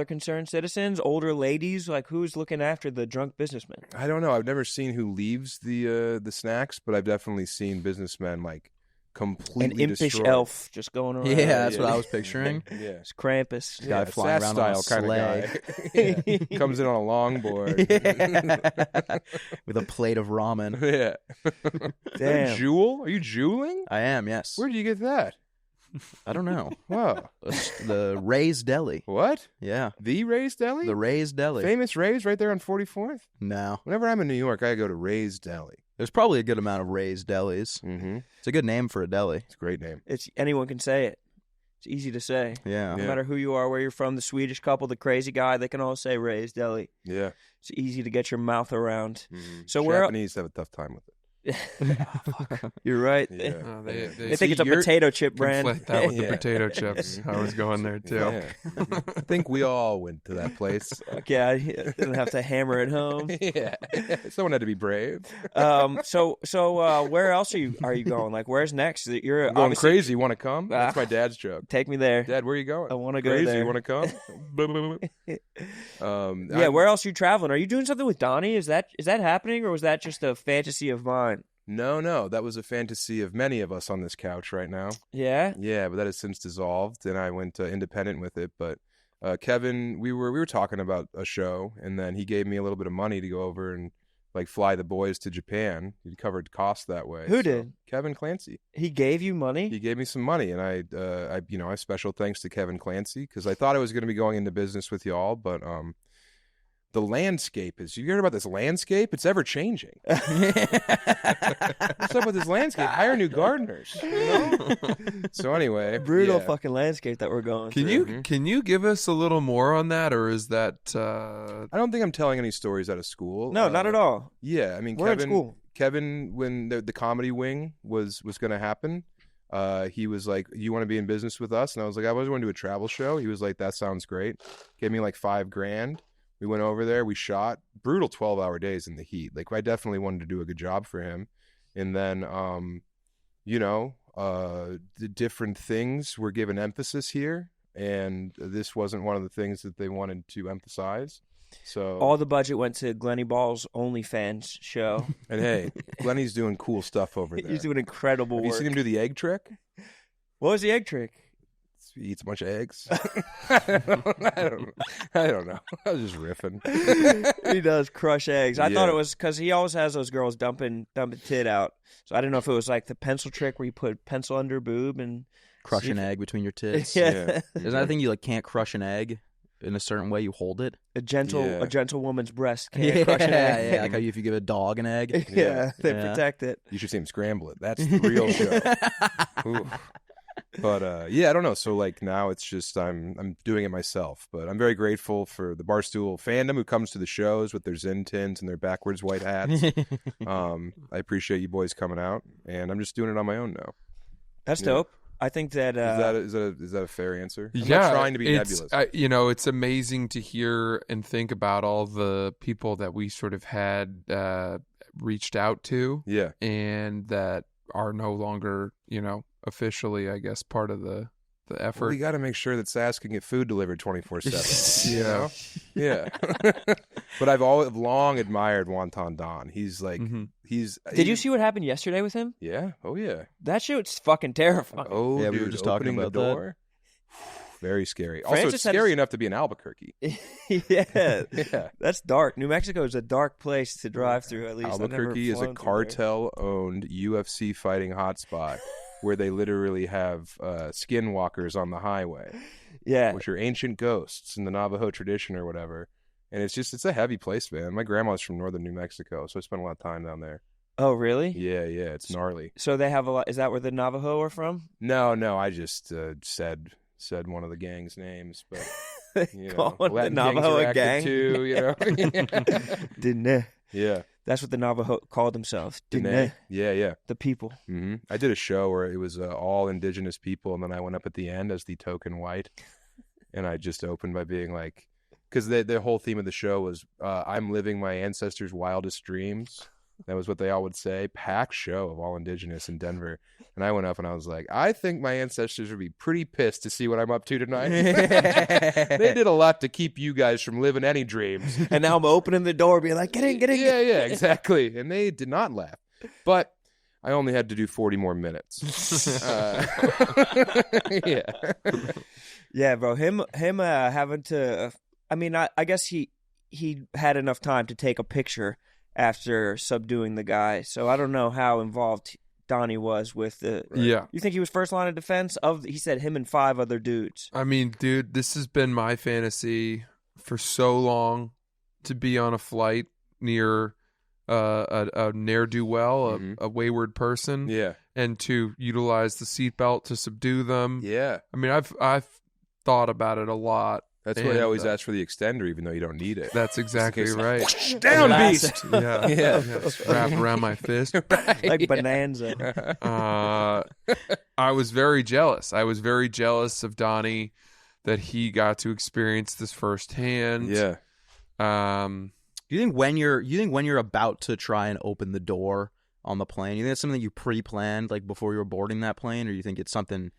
concerned citizens, older ladies? Like who's looking after the drunk businessmen? I don't know. I've never seen who leaves the snacks, but I've definitely seen businessmen like completely An impish destroyed. elf just going around. Yeah, that's what I was picturing. Yeah. It's Krampus. Guy flying Sass around on a style kind sleigh. of guy. Yeah. Comes in on a longboard. With a plate of ramen. Yeah. Damn. Jewel? Are you jeweling? I am, yes. Where do you get that? I don't know. Wow. The Ray's Deli. What? Yeah. The Ray's Deli? The Ray's Deli. Famous Ray's right there on 44th? No. Whenever I'm in New York, I go to Ray's Deli. There's probably a good amount of Ray's Delis. Mm-hmm. It's a good name for a deli. It's a great name. It's anyone can say it. It's easy to say. Yeah. No Yeah. matter who you are, where you're from, the Swedish couple, the crazy guy, they can all say Ray's Deli. Yeah. It's easy to get your mouth around. Mm-hmm. So where- Japanese have a tough time with it. You're right. Yeah. They They think it's a you're- potato chip brand. conflate that with the Yeah. potato chips. I was going there too. Yeah. I think we all went to that place. Okay, I didn't have to hammer it home. Yeah. Someone had to be brave. So where else are you going? Like, where's next? You're I'm going obviously- crazy. You want to come? That's my dad's joke. Take me there. Dad, where are you going? I wanna go crazy. there. You want to come? Yeah, where else are you traveling? Are you doing something with Donnie? Is that happening, or was that just a fantasy of mine? No. That was a fantasy of many of us on this couch right now. Yeah. Yeah, but that has since dissolved, and I went independent with it. But Kevin, we were talking about a show, and then he gave me a little bit of money to go over and like fly the boys to Japan. He covered costs that way. Who did? Kevin Clancy. He gave you money? He gave me some money, and I special thanks to Kevin Clancy because I thought I was going to be going into business with y'all, but the landscape is. You heard about this landscape? It's ever changing. What's up with this landscape? Hire new gardeners. You know? So anyway, Brutal yeah. fucking landscape that we're going Can through. you give us a little more on that, or is that I don't think I'm telling any stories out of school. No, not at all. Yeah, I mean, We're in school. Kevin, when the comedy wing was going to happen, he was like, "You want to be in business with us?" And I was like, "I was going to do a travel show." He was like, "That sounds great." Gave me like $5,000. We went over there. We shot brutal 12-hour days in the heat. Like I definitely wanted to do a good job for him. And then, the different things were given emphasis here, and this wasn't one of the things that they wanted to emphasize. So All the budget went to Glennie Ball's OnlyFans show. and hey, Glennie's doing cool stuff over there. He's doing incredible Have you work. seen him do the egg trick? What was the egg trick? He eats a bunch of eggs. I don't know. I was just riffing. He does crush eggs. I thought Yeah. it was because he always has those girls dumping tit out. So I didn't know if it was like the pencil trick where you put pencil under boob and Crush an egg between your tits. Yeah. Isn't that a thing you like can't crush an egg in a certain way? You hold it. a gentle woman's breast can't Yeah, crush an egg. yeah. Like how if you give a dog an egg. Yeah, they Yeah. protect it. You should see him scramble it. That's the real show. Ooh. But yeah, I don't know. So like now it's just I'm doing it myself. But I'm very grateful for the Barstool fandom who comes to the shows with their Zen tints and their backwards white hats. I appreciate you boys coming out, and I'm just doing it on my own now. That's Yeah. dope. I think that Is that a fair answer? I'm Yeah, not trying to be nebulous. It's amazing to hear and think about all the people that we sort of had reached out to, Yeah. and that are no longer, officially, I guess, part of the effort. Well, we got to make sure that Sass can get food delivered 24/7. You Yeah. know? Yeah. But I've long admired Wonton Don. He's like, Mhm. Did you see what happened yesterday with him? Yeah. Oh yeah. That shit's fucking terrifying. Oh, Yeah, dude, we were just talking opening the about that. door. Very scary. Also, Francis it's had scary his- enough to be in Albuquerque. Yeah, Yeah. that's dark. New Mexico is a dark place to drive through. At least Albuquerque is a cartel-owned UFC fighting hotspot where they literally have skinwalkers on the highway, Yeah, which are ancient ghosts in the Navajo tradition or whatever. And it's a heavy place, man. My grandma's from northern New Mexico, so I spent a lot of time down there. Oh, really? Yeah, it's gnarly. So they have a lot. Is that where the Navajo are from? No, I just said one of the gang's names, but you know, Calling the Latin gangs Navajo are a active gang? too, you know. Didn't they? Yeah. That's what the Navajo called themselves. Didn't Dene. they? Yeah. The people. Hmm. I did a show where it was all indigenous people, and then I went up at the end as the token white, and I just opened by being like, because the whole theme of the show was I'm living my ancestors' wildest dreams. That was what they all would say. Packed show of all indigenous in Denver. And I went up and I was like, I think my ancestors would be pretty pissed to see what I'm up to tonight. They did a lot to keep you guys from living any dreams. And now I'm opening the door, being like, "Get in, get in." Yeah, exactly. And they did not laugh. But I only had to do 40 more minutes. Yeah. Yeah, bro. Him having to. I mean, I guess he had enough time to take a picture after subduing the guy. So I don't know how involved Donnie was with the. Yeah. You think he was first line of defense? He said him and 5 other dudes. I mean, dude, this has been my fantasy for so long, to be on a flight near a ne'er-do-well, a wayward person, Yeah. and to utilize the seatbelt to subdue them. Yeah. I mean, I've thought about it a lot. That's why I And, always ask for the extender, even though you don't need it. That's exactly right. Down, Blast beast! Yeah, Yeah. Just wrap around my fist. Like Bonanza. I was very jealous. I was very jealous of Donnie that he got to experience this firsthand. Yeah. Do you think when you're about to try and open the door on the plane, you think it's something that you pre-planned like before you were boarding that plane, or you think it's something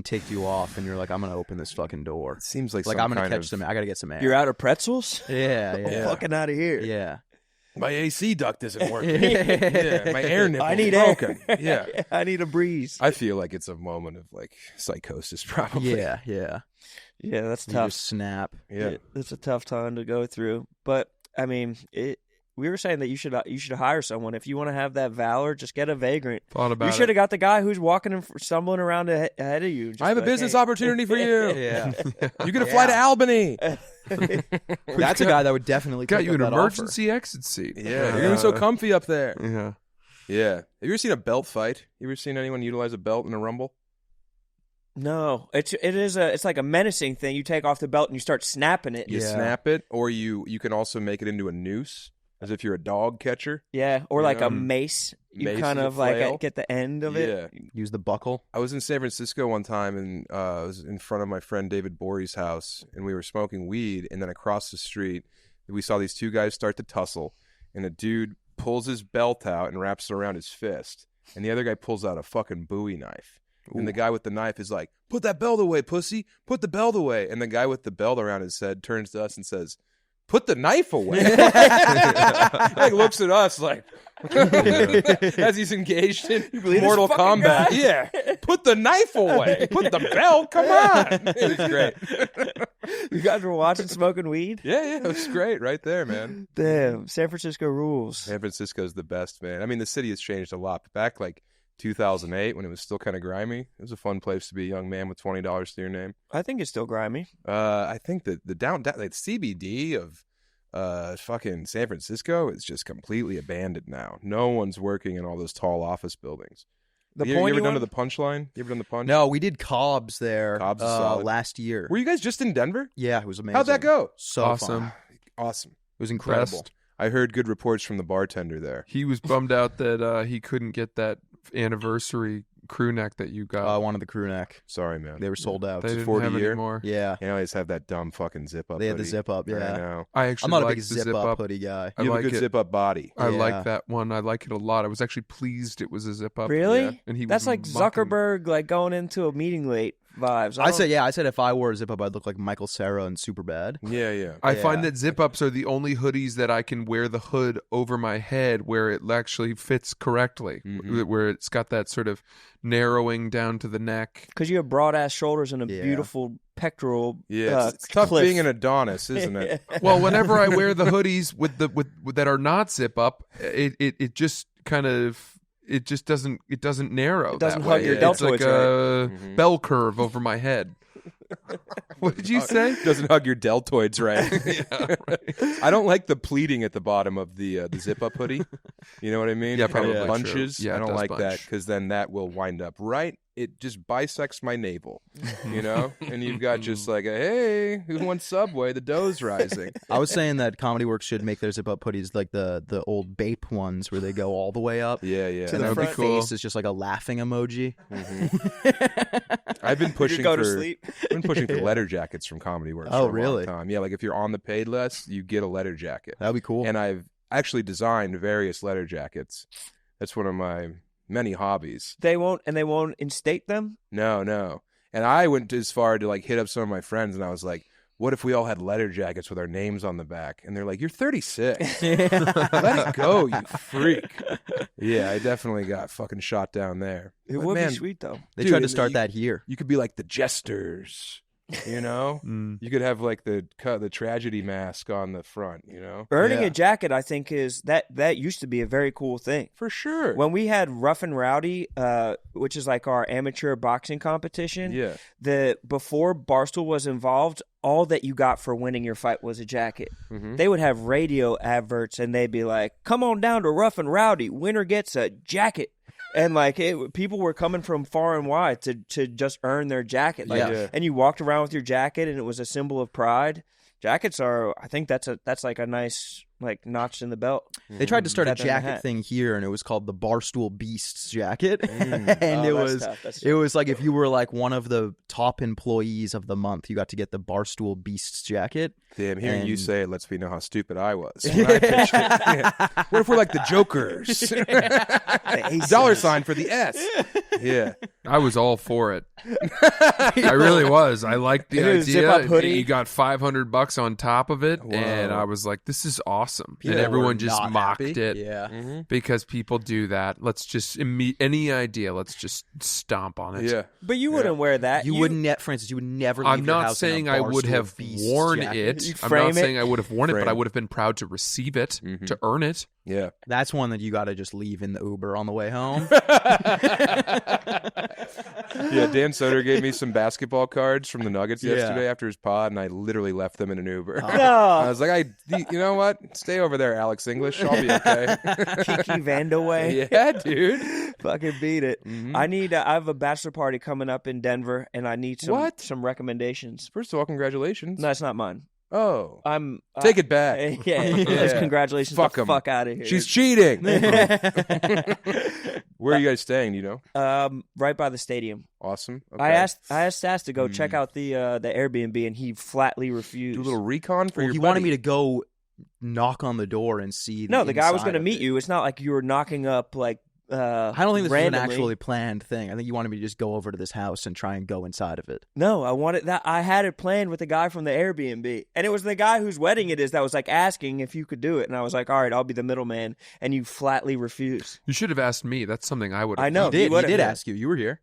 ticked you off and you're like, I'm gonna open this fucking door? It seems like Like some I'm gonna kind catch of, some. I gotta get some air. You're out of pretzels? Yeah. I'm fucking out of here. Yeah. My AC duct isn't working. Yeah, my air nipple I need broken. air. Yeah. I need a breeze. I feel like it's a moment of like psychosis, probably. Yeah. Yeah. Yeah, that's You tough. just snap. Yeah. It's a tough time to go through. But I mean, we were saying that you should hire someone if you want to have that valor. Just get a vagrant. Thought about You it. should have got the guy who's walking and stumbling around ahead of you. Just I have a like, business hey. opportunity for you. Yeah. You're going to fly to Albany. That's a guy that would definitely Got take you up an that emergency exit seat. Yeah. You're going to be so comfy up there. Yeah. Yeah. Have you ever seen a belt fight? You ever seen anyone utilize a belt in a rumble? No, it's like a menacing thing. You take off the belt and you start snapping it. You Yeah. snap it, or you can also make it into a noose, as if you're a dog catcher. Yeah, or like Yeah. a mace. You Mace kind is a of like flail. get the end of it. Yeah. Use the buckle. I was in San Francisco one time, and I was in front of my friend David Borey's house, and we were smoking weed, and then across the street, we saw these two guys start to tussle, and a dude pulls his belt out and wraps it around his fist, and the other guy pulls out a fucking Bowie knife. And the guy with the knife is like, "Put that belt away, pussy! Put the belt away!" And the guy with the belt around his head turns to us and says, put the knife away. Like looks at us like as he's engaged in Mortal Kombat. Yeah, put the knife away. Put the belt. Come on. It was great. You guys were watching smoking weed? Yeah, it was great right there, man. Damn, San Francisco rules. San Francisco's the best, man. I mean, the city has changed a lot. But back like 2008 when it was still kind of grimy, it was a fun place to be a young man with $20 to your name. I think it's still grimy. I think that the downtown, like CBD of fucking San Francisco is just completely abandoned now. No one's working in all those tall office buildings. You ever done to the Punchline? You ever done the Punch? No, we did Cobb's there. Cobb's is solid. Last year. Were you guys just in Denver? Yeah, it was amazing. How'd that go? So Awesome. fun. Awesome. It was incredible. Best. I heard good reports from the bartender there. He was bummed out that he couldn't get that anniversary crew neck that you got. I wanted the crew neck. Sorry, man. They were sold out. They didn't 40 have year? anymore. Yeah. You know, I just have that dumb fucking zip up. They had the hoodie. zip up, I yeah. know. I actually I'm not a like big the zip up hoodie guy. I You have like a good it. zip up body. I Yeah. like that one. I like it a lot. I was actually pleased it was a zip up. Really? Yeah. And he That's was like mocking- Zuckerberg, like going into a meeting late vibes. I said if I wore a zip up, I'd look like Michael Cera in Superbad. Yeah, yeah. I Yeah. find that zip ups are the only hoodies that I can wear the hood over my head where it actually fits correctly, Mhm. where it's got that sort of narrowing down to the neck. because you have broad ass shoulders and a Yeah. beautiful pectoral. Yeah, it's tough cliff. being an Adonis, isn't it? Well, whenever I wear the hoodies with that are not zip up, it just kind of it just doesn't narrow. It doesn't that hug way. your It's like deltoids a Mhm. bell curve over my head. What did you say? Doesn't hug your deltoids right. Yeah, right. I don't like the pleating at the bottom of the zip up hoodie. You know what I mean? Yeah, It kind of probably bunches. true. Yeah, I it don't does like that bunch. because then that will wind up right. It just bisects my navel, you know? And you've got just like a, hey, who wants Subway? The dough's rising. I was saying that Comedy Works should make their zip up hoodies like the old Bape ones where they go all the way up. Yeah, yeah. To And the their front. face is just like a laughing emoji. I've been pushing go to for sleep. I've been pushing for letter jackets from Comedy Works. Oh, for a really? Long time. Yeah, like if you're on the paid list, you get a letter jacket. That'd be cool. And I've actually designed various letter jackets. That's one of my many hobbies. They won't instate them. No. And I went as far to like hit up some of my friends and I was like, what if we all had letter jackets with our names on the back? And they're like, you're 36. Let it go, you freak. Yeah, I definitely got fucking shot down there. It But would man, be sweet though. They dude, tried to and start you- that here. You could be like the jesters, you know? Mm. You could have like the tragedy mask on the front, you know? Earning Yeah. a jacket, I think, is that used to be a very cool thing. For sure. When we had Rough and Rowdy, which is like our amateur boxing competition, Yeah. before Barstool was involved, all that you got for winning your fight was a jacket. Mhm. They would have radio adverts, and they'd be like, "Come on down to Rough and Rowdy, winner gets a jacket." And like people were coming from far and wide to just earn their jacket. Like, Yeah. and you walked around with your jacket, and it was a symbol of pride. Jackets are, I think that's like a nice like notch in the belt. They tried to start a Feather in the jacket hat. thing here, and it was called the Barstool Beasts jacket. and Oh, it that's was tough. That's it was like if you were like one of the top employees of the month, you got to get the Barstool Beasts jacket. Damn, hearing you And- say it lets me know how stupid I was. When I pitched it. Yeah. What if we're like the Jokers? Dollar sign for the S. Yeah. I was all for it. I really was. I liked the It was a zip-up idea. hoodie. You got $500 on top of it, Whoa. and I was like, "This is awesome." People and everyone were just not mocked happy. it Yeah. because people do that. Let's just any idea. Let's just stomp on it. Yeah. But you wouldn't wear that. You wouldn't, Francis. You would never. Leave I'm your not house in a saying I would Barstool have Beasts worn jacket. it. You I'm frame not it. saying I would have worn it, but Frame. I would have been proud to receive it, Mhm. to earn it. Yeah. That's one that you got to just leave in the Uber on the way home. Yeah, Dan Soder gave me some basketball cards from the Nuggets Yeah. yesterday after his pod, and I literally left them in an Uber. No. I was like, you know what? Stay over there, Alex English. I'll be okay. Kiki Vandaway. Yeah, dude. Fucking beat it. Mhm. I have a bachelor party coming up in Denver, and I need What? some recommendations. First of all, congratulations. No, it's not mine. Oh. I'm Take it back. Yeah, Yeah. congratulations. Fuck the 'em. fuck out of here. She's cheating. Where are you guys staying, do you know? Right by the stadium. Awesome. Okay. I asked Sass to go check out the Airbnb, and he flatly refused. Do a little recon for Well, your he buddy. wanted me to go knock on the door and see. No, the guy was going to meet you. It's not like you were knocking up like I don't think this was an randomly. actually planned thing. I think you wanted me to just go over to this house and try and go inside of it. No, I wanted that. I had it planned with the guy from the Airbnb, and it was the guy whose wedding it is that was like asking if you could do it, and I was like, all right, I'll be the middleman, and you flatly refused. You should have asked me. That's something I would have I know. done. He would've, did yeah. ask you. You were here,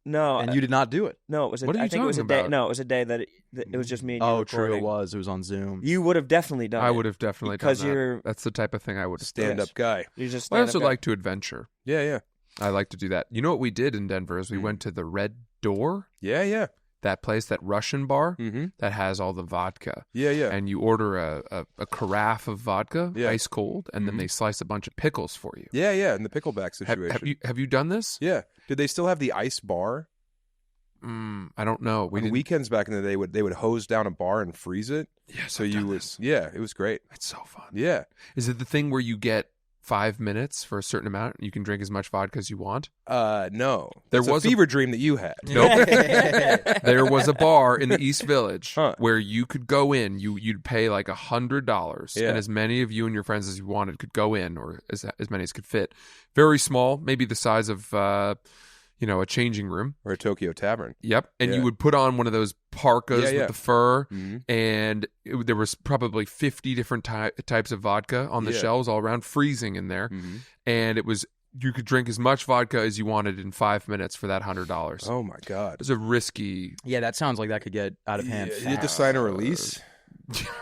No, and you did not do it. no, it was. What are you I think it was a talking day. about? No, it was a day that it was just me and you. Oh, true. recording. It was on Zoom. You would have definitely done. I it. would have definitely because done that. you're That's the type of thing I would have Stand up guy. You're just. I also stand-up guy. like to adventure. Yeah, yeah. I like to do that. You know what we did in Denver is we went to the Red Door, Yeah, yeah. that place, that Russian bar Mm-hmm. that has all the vodka. Yeah, yeah. And you order a carafe of vodka, Yeah. ice cold, and then Mhm. they slice a bunch of pickles for you. Yeah, yeah. In the pickleback Have, situation. have you done this? Yeah. Did they still have the ice bar? I don't know. On weekends back in the day, they would hose down a bar and freeze it. Yes, So I've you done would. this. Yeah, it was great. It's so fun. Yeah. Is it the thing where you get 5 minutes for a certain amount and you can drink as much vodka as you want? No. There It's was a a- fever dream that you had. Nope. There was a bar in the East Village Huh. where you could go in. You'd pay like $100, Yeah. and as many of you and your friends as you wanted could go in, or as many as could fit. Very small, maybe the size of a changing room. Or a Tokyo Tavern. Yep, and Yeah. you would put on one of those parkas Yeah, yeah. with the fur, Mhm. and there was probably 50 different types of vodka on the Yeah. shelves all around, freezing in there, Mhm. and it was. You could drink as much vodka as you wanted in 5 minutes for that $100. Oh, my God. It was a risky. Yeah, that sounds like that could get out of hand. Yeah, you had to sign a release?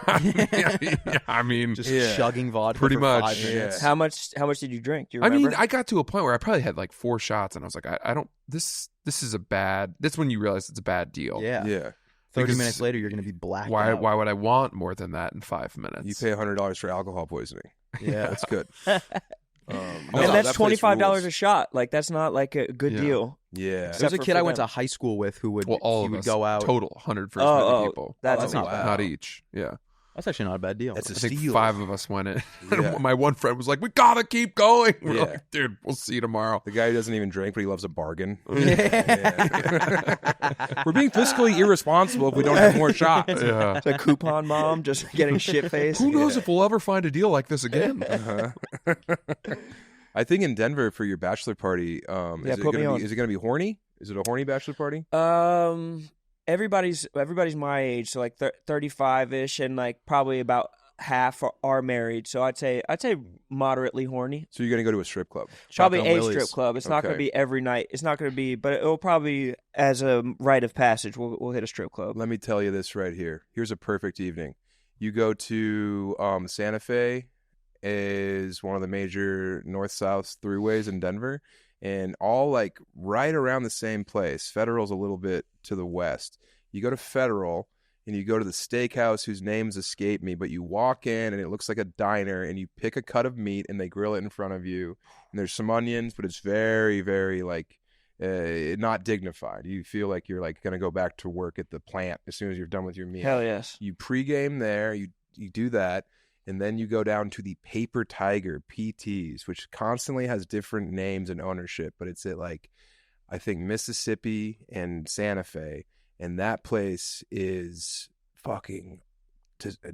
I mean, Just Yeah. chugging vodka Pretty for much. 5 minutes. How much did you drink? Do you I remember? mean, I got to a point where I probably had like 4 shots, and I was like, I don't. This is a bad. That's when you realize it's a bad deal. Yeah. Yeah. 30 Because minutes later, you're going to be blacked Why? out. Why would I want more than that in 5 minutes? You pay $100 for alcohol poisoning. Yeah. That's good. and no, that's that place $25 rules. a shot. Like that's not like a good Yeah. deal. Yeah. There was Except a for kid I went them. to high school with who would, Well, all he of would us go out. total 100 for as many people. That's not wow. bad. Not each. Yeah. That's actually not a bad deal. That's a I think steal. 5 of us went in. Yeah. My one friend was like, "We gotta keep going." We're Yeah. like, "Dude, we'll see you tomorrow." The guy who doesn't even drink, but he loves a bargain. Yeah. We're being fiscally irresponsible if we don't have more shots. Yeah. The coupon mom just getting shit faced. Who knows if we'll ever find a deal like this again? Uh-huh. I think in Denver for your bachelor party, Yeah, is put me on. it going to be horny? Is it a horny bachelor party? Everybody's my age, so like 35-ish, and like probably about half are married. So I'd say moderately horny. So you're going to go to a strip club? Probably Shotgun a Willie's. strip club. It's not going to Okay. be every night. It's not going to be, but it'll probably as a rite of passage. We'll hit a strip club. Let me tell you this right here. Here's a perfect evening. You go to Santa Fe, is one of the major north-south throughways in Denver, and all like right around the same place. Federal's a little bit to the west. You go to Federal and you go to the steakhouse whose names escape me, but you walk in and it looks like a diner, and you pick a cut of meat and they grill it in front of you, and there's some onions, but it's very, very like not dignified. You feel like you're like going to go back to work at the plant as soon as you're done with your meal. Hell yes. You pregame there, you do that, and then you go down to the Paper Tiger PTs, which constantly has different names and ownership, but it's at like I think Mississippi and Santa Fe, and that place is fucking,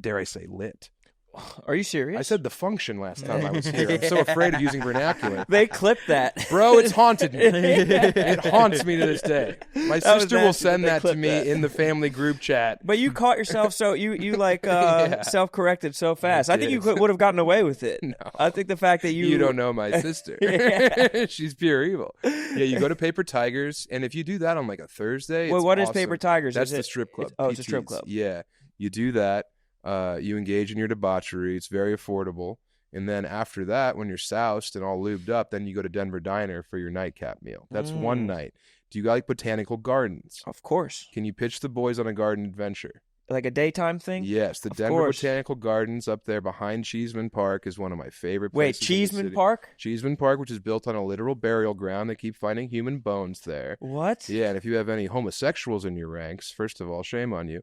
dare I say, lit. Are you serious? I said the function last time I was here. I'm so afraid of using vernacular. they clipped that. Bro, it's haunted me. It haunts me to this day. My That was sister will nasty, send but they that to clipped me that. in the family group chat. But you caught yourself so you like Yeah. self-corrected so fast. I think you did. would have gotten away with it. No. I think the fact that You don't know my sister. Yeah. She's pure evil. Yeah, you go to Paper Tigers, and if you do that on like a Thursday, Well, it's what is awesome. Paper Tigers? That's Is the it- strip club. it's a strip PTs. club. Yeah, you do that. You engage in your debauchery. It's very affordable. And then after that, when you're soused and all lubed up, then you go to Denver Diner for your nightcap meal. That's one night. Do you like botanical gardens? Of course. Can you pitch the boys on a garden adventure? Like a daytime thing? Yes, the Of Denver course. Botanical Gardens up there behind Cheeseman Park is one of my favorite Wait, places. in the Cheeseman city. Park? Cheeseman Park, which is built on a literal burial ground. They keep finding human bones there. What? Yeah, and if you have any homosexuals in your ranks, first of all, shame on you.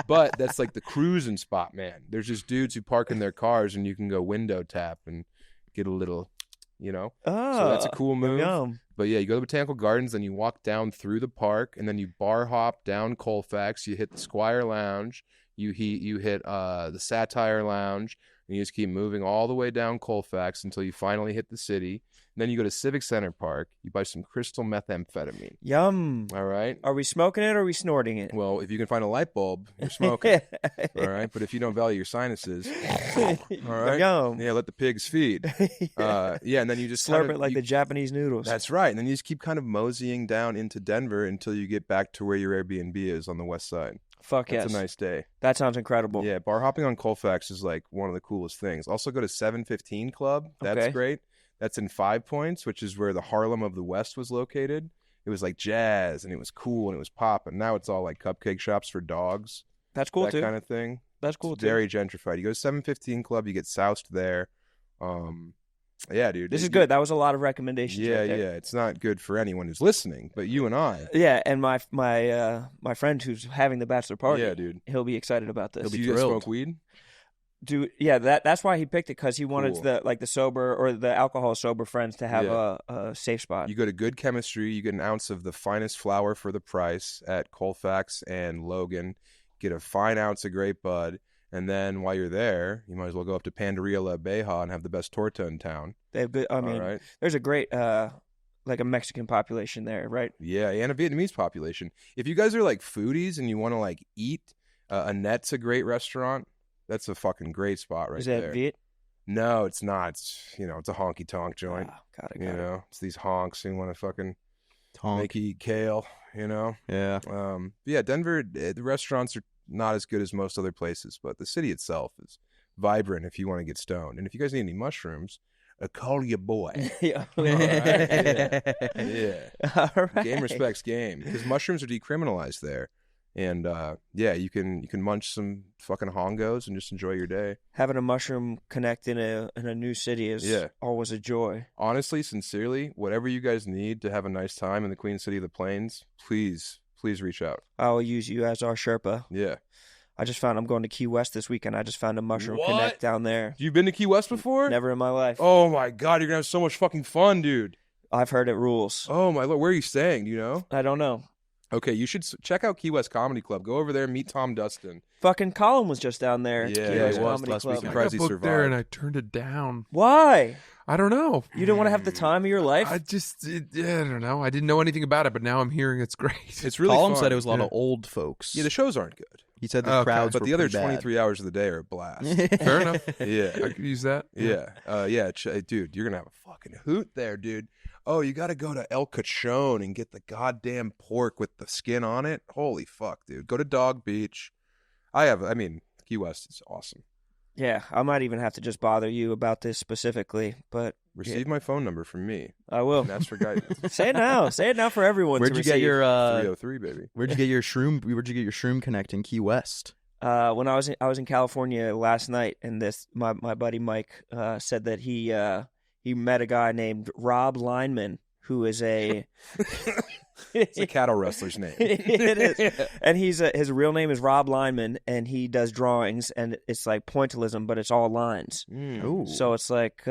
But that's like the cruising spot, man. There's just dudes who park in their cars, and you can go window tap and get a little, So that's a cool move. Yum. But yeah, you go to the Botanical Gardens, then you walk down through the park, and then you bar hop down Colfax. You hit the Squire Lounge. You hit the Satire Lounge. And you just keep moving all the way down Colfax until you finally hit the city. And then you go to Civic Center Park. You buy some crystal methamphetamine. Yum. All right? Are we smoking it or are we snorting it? Well, if you can find a light bulb, you're smoking. All right? But if you don't value your sinuses, all right? Yum. Yeah, let the pigs feed. Yeah, and then you just slurp it like the Japanese noodles. That's right. And then you just keep kind of moseying down into Denver until you get back to where your Airbnb is on the west side. Fuck yes. That's a nice day. That sounds incredible. Yeah, bar hopping on Colfax is like one of the coolest things. Also go to 715 Club. That's great. That's in 5 Points, which is where the Harlem of the West was located. It was like jazz, and it was cool, and it was popping. Now it's all like cupcake shops for dogs. That's cool, too. That kind of thing. That's cool, too. Very gentrified. You go to 715 Club, you get soused there. Yeah, dude. This is good. That was a lot of recommendations. Yeah, right there. yeah. It's not good for anyone who's listening, but you and I. Yeah, and my friend who's having the bachelor party. Yeah, dude. He'll be excited about this. He'll be thrilled. Smoke weed? Dude, yeah, that's why he picked it, because he wanted the sober or the alcohol sober friends to have a safe spot. You go to Good Chemistry, you get an ounce of the finest flower for the price at Colfax and Logan. Get a fine ounce of grape bud, and then while you're there, you might as well go up to Panderia La Beja and have the best torta in town. They have good. I mean, there's a great like a Mexican population there, right? Yeah, and a Vietnamese population. If you guys are like foodies and you want to like eat, Annette's a great restaurant. That's a fucking great spot right there. Is that Viet? No, it's not. It's it's a honky tonk joint. Oh, got it. It's these honks who want to fucking make you eat kale. Yeah. Yeah. Denver, the restaurants are not as good as most other places, but the city itself is vibrant if you want to get stoned. And if you guys need any mushrooms, call your boy. Yeah. All right. Yeah. All right. Game respects game, because mushrooms are decriminalized there. And yeah, you can munch some fucking hongos and just enjoy your day. Having a mushroom connect in a new city is always a joy. Honestly, sincerely, whatever you guys need to have a nice time in the Queen City of the Plains, please reach out. I will use you as our Sherpa. Yeah. I just found I'm going to Key West this weekend. I just found a mushroom connect down there. You've been to Key West before? Never in my life. Oh my God, you're gonna have so much fucking fun, dude. I've heard it rules. Oh my Lord, where are you staying? Do you know? I don't know. Okay, you should check out Key West Comedy Club. Go over there, meet Tom Dustin. Fucking Colin was just down there. Yeah, he was last week. I Surprised got he booked survived. there and I turned it down. Why? I don't know. You didn't want to have the time of your life? I don't know. I didn't know anything about it, but now I'm hearing it's great. It's really Colin fun. said it was a lot of old folks. Yeah, the shows aren't good. He said the crowds but were the other pretty bad. 23 hours of the day are a blast. Fair enough. Yeah. I could use that. Yeah. Dude, you're going to have a fucking hoot there, dude. Oh, you got to go to El Cachon and get the goddamn pork with the skin on it. Holy fuck, dude. Go to Dog Beach. Key West is awesome. Yeah, I might even have to just bother you about this specifically, but... Receive my phone number from me. I will. And that's for guidance. Say it now. Say it now for everyone. Where'd you get your 303, baby? Where'd you get your shroom connect in Key West? When I was in California last night, and my buddy Mike said that he met a guy named Rob Lineman, who is a it's a cattle wrestler's name. It is, and his real name is Rob Lineman, and he does drawings, and it's like pointillism, but it's all lines. Ooh. So it's like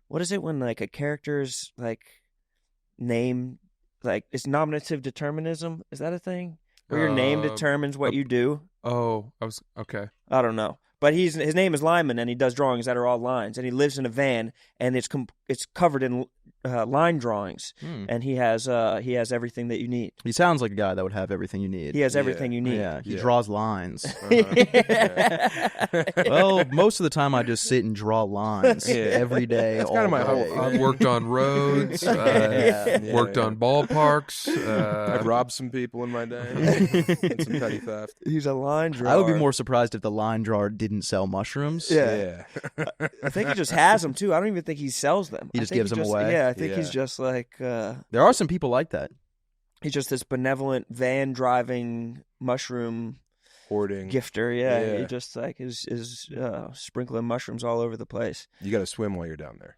what is it when like a character's like name, like it's nominative determinism? Is that a thing where your name determines what you do? Oh, okay. I don't know. But his name is Lyman, and he does drawings that are all lines. And he lives in a van, and it's covered in line drawings. And he has everything that you need. He sounds like a guy that would have everything you need. He has everything you need. Yeah, he draws lines. Uh-huh. Well, most of the time I just sit and draw lines every day. That's kind of my whole. I've worked on roads. Worked on ballparks. I've robbed some people in my day. Did some petty theft. He's a line drawer. I would be more surprised if the line drawer didn't sell mushrooms. Yeah. I think he just has them too. I don't even think he sells them. He just gives them away. Yeah, I think he's just like. There are some people like that. He's just this benevolent van driving mushroom hoarding gifter. Yeah, he just like is sprinkling mushrooms all over the place. You got to swim while you're down there.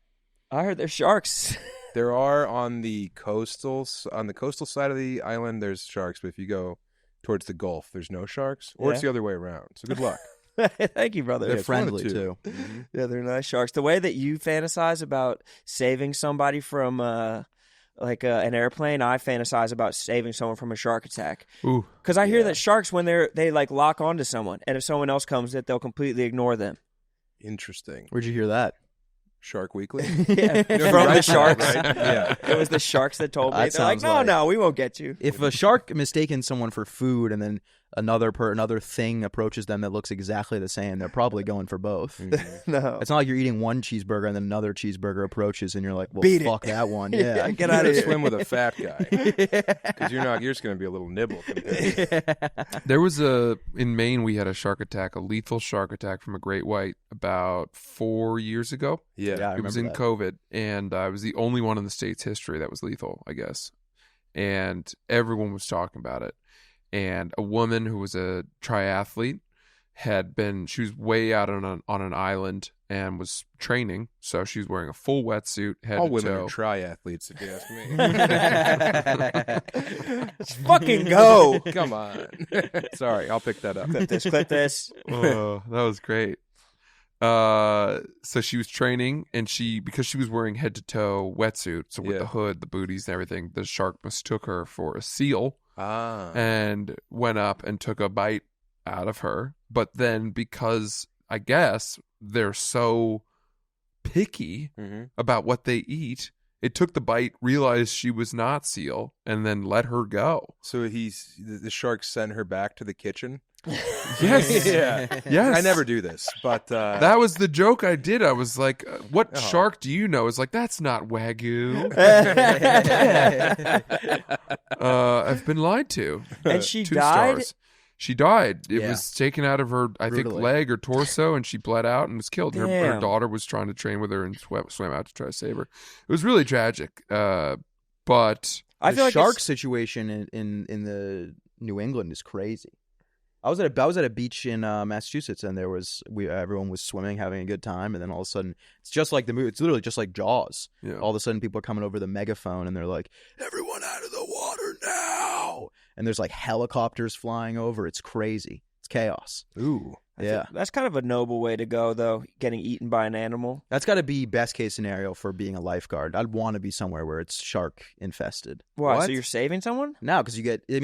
I heard there's sharks. There are on the coastal side of the island. There's sharks, but if you go towards the Gulf, there's no sharks, or it's the other way around. So good luck. Thank you, brother. They're friendly too. Mm-hmm. Yeah, they're nice sharks. The way that you fantasize about saving somebody from an airplane, I fantasize about saving someone from a shark attack. Ooh. Because I hear that sharks, when they like lock onto someone, and if someone else comes, that they'll completely ignore them. Interesting. Where'd you hear that? Shark Weekly? Yeah. You know, From the right? sharks. Right? Yeah. It was the sharks that told me. That They're like, sounds no, we won't get you. If a shark mistaken someone for food and then another thing approaches them that looks exactly the same, they're probably going for both. No. It's not like you're eating one cheeseburger and then another cheeseburger approaches and you're like, well, Beat it. fuck that one. Yeah. Get out of here. Swim with a fat guy. Because you're just going to be a little nibble. There was in Maine, we had a shark attack, a lethal shark attack from a great white about 4 years ago. Yeah. I It was in remember COVID, and I was the only one in the state's history that was lethal, I guess. And everyone was talking about it. And a woman who was a triathlete she was way out on an island and was training. So she was wearing a full wetsuit, head All to women toe. are triathletes, if you ask me. Let's fucking go. Come on. Sorry, I'll pick that up. Clip this. Oh, that was great. So she was training, and because she was wearing head to toe wetsuit, so with the hood, the booties, and everything, the shark mistook her for a seal and went up and took a bite out of her. But then, because I guess they're so picky about what they eat, it took the bite, realized she was not seal, and then let her go. So the shark sent her back to the kitchen? Yes. Yeah. Yes. I never do this, but that was the joke I did. I was like, what shark do you know? It's like, that's not Wagyu. I've been lied to. And she 2 died? stars. She died. It Yeah. was taken out of her, I think, Brutally. leg or torso, and she bled out and was killed. Her Damn. daughter was trying to train with her and swam out to try to save her. It was really tragic. But I the feel like shark situation in the New England is crazy. I was at a beach in Massachusetts, and everyone was swimming, having a good time, and then all of a sudden, it's just like the movie. It's literally just like Jaws. Yeah. All of a sudden, people are coming over the megaphone, and they're like, "Everyone out of the water now!" And there's like helicopters flying over. It's crazy. It's chaos. ooh. Yeah, that's kind of a noble way to go, though, getting eaten by an animal. that's got to be best case scenario for being a lifeguard. I'd want to be somewhere where it's shark infested. What? What? So you're saving someone? No, because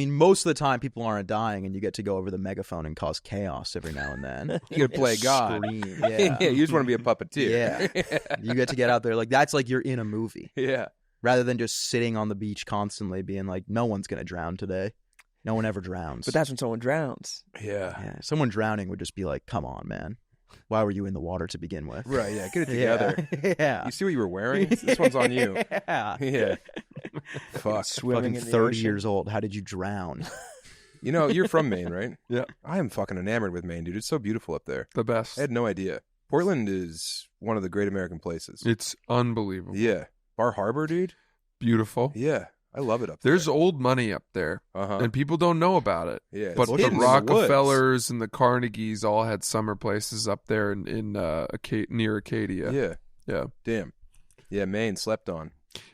most of the time people aren't dying, and you get to go over the megaphone and cause chaos every now and then. You could play God. Scream. Yeah, Yeah. you just want to be a puppeteer. Yeah. You get to get out there. Like, that's like you're in a movie. Yeah. Rather than just sitting on the beach constantly being like, no one's going to drown today. No one ever drowns. But that's when someone drowns. Yeah. Yeah, someone drowning would just be like, come on, man. Why were you in the water to begin with? Right, yeah. Get it together. Yeah. You see what you were wearing? This one's on you. Yeah. Yeah. Fuck. Swimming Fucking in the 30 ocean. years old. How did you drown? You know, you're from Maine, right? Yeah. I am fucking enamored with Maine, dude. It's so beautiful up there. the best. I had no idea. Portland is one of the great American places. It's unbelievable. Yeah. Bar Harbor, dude? Beautiful. Yeah. I love it up There's there. old money up there, Uh-huh. and people don't know about it. Yeah. But it's the hidden in woods. Rockefellers and the Carnegies all had summer places up there in near Acadia. Yeah. Yeah. Damn. Yeah, Maine slept on.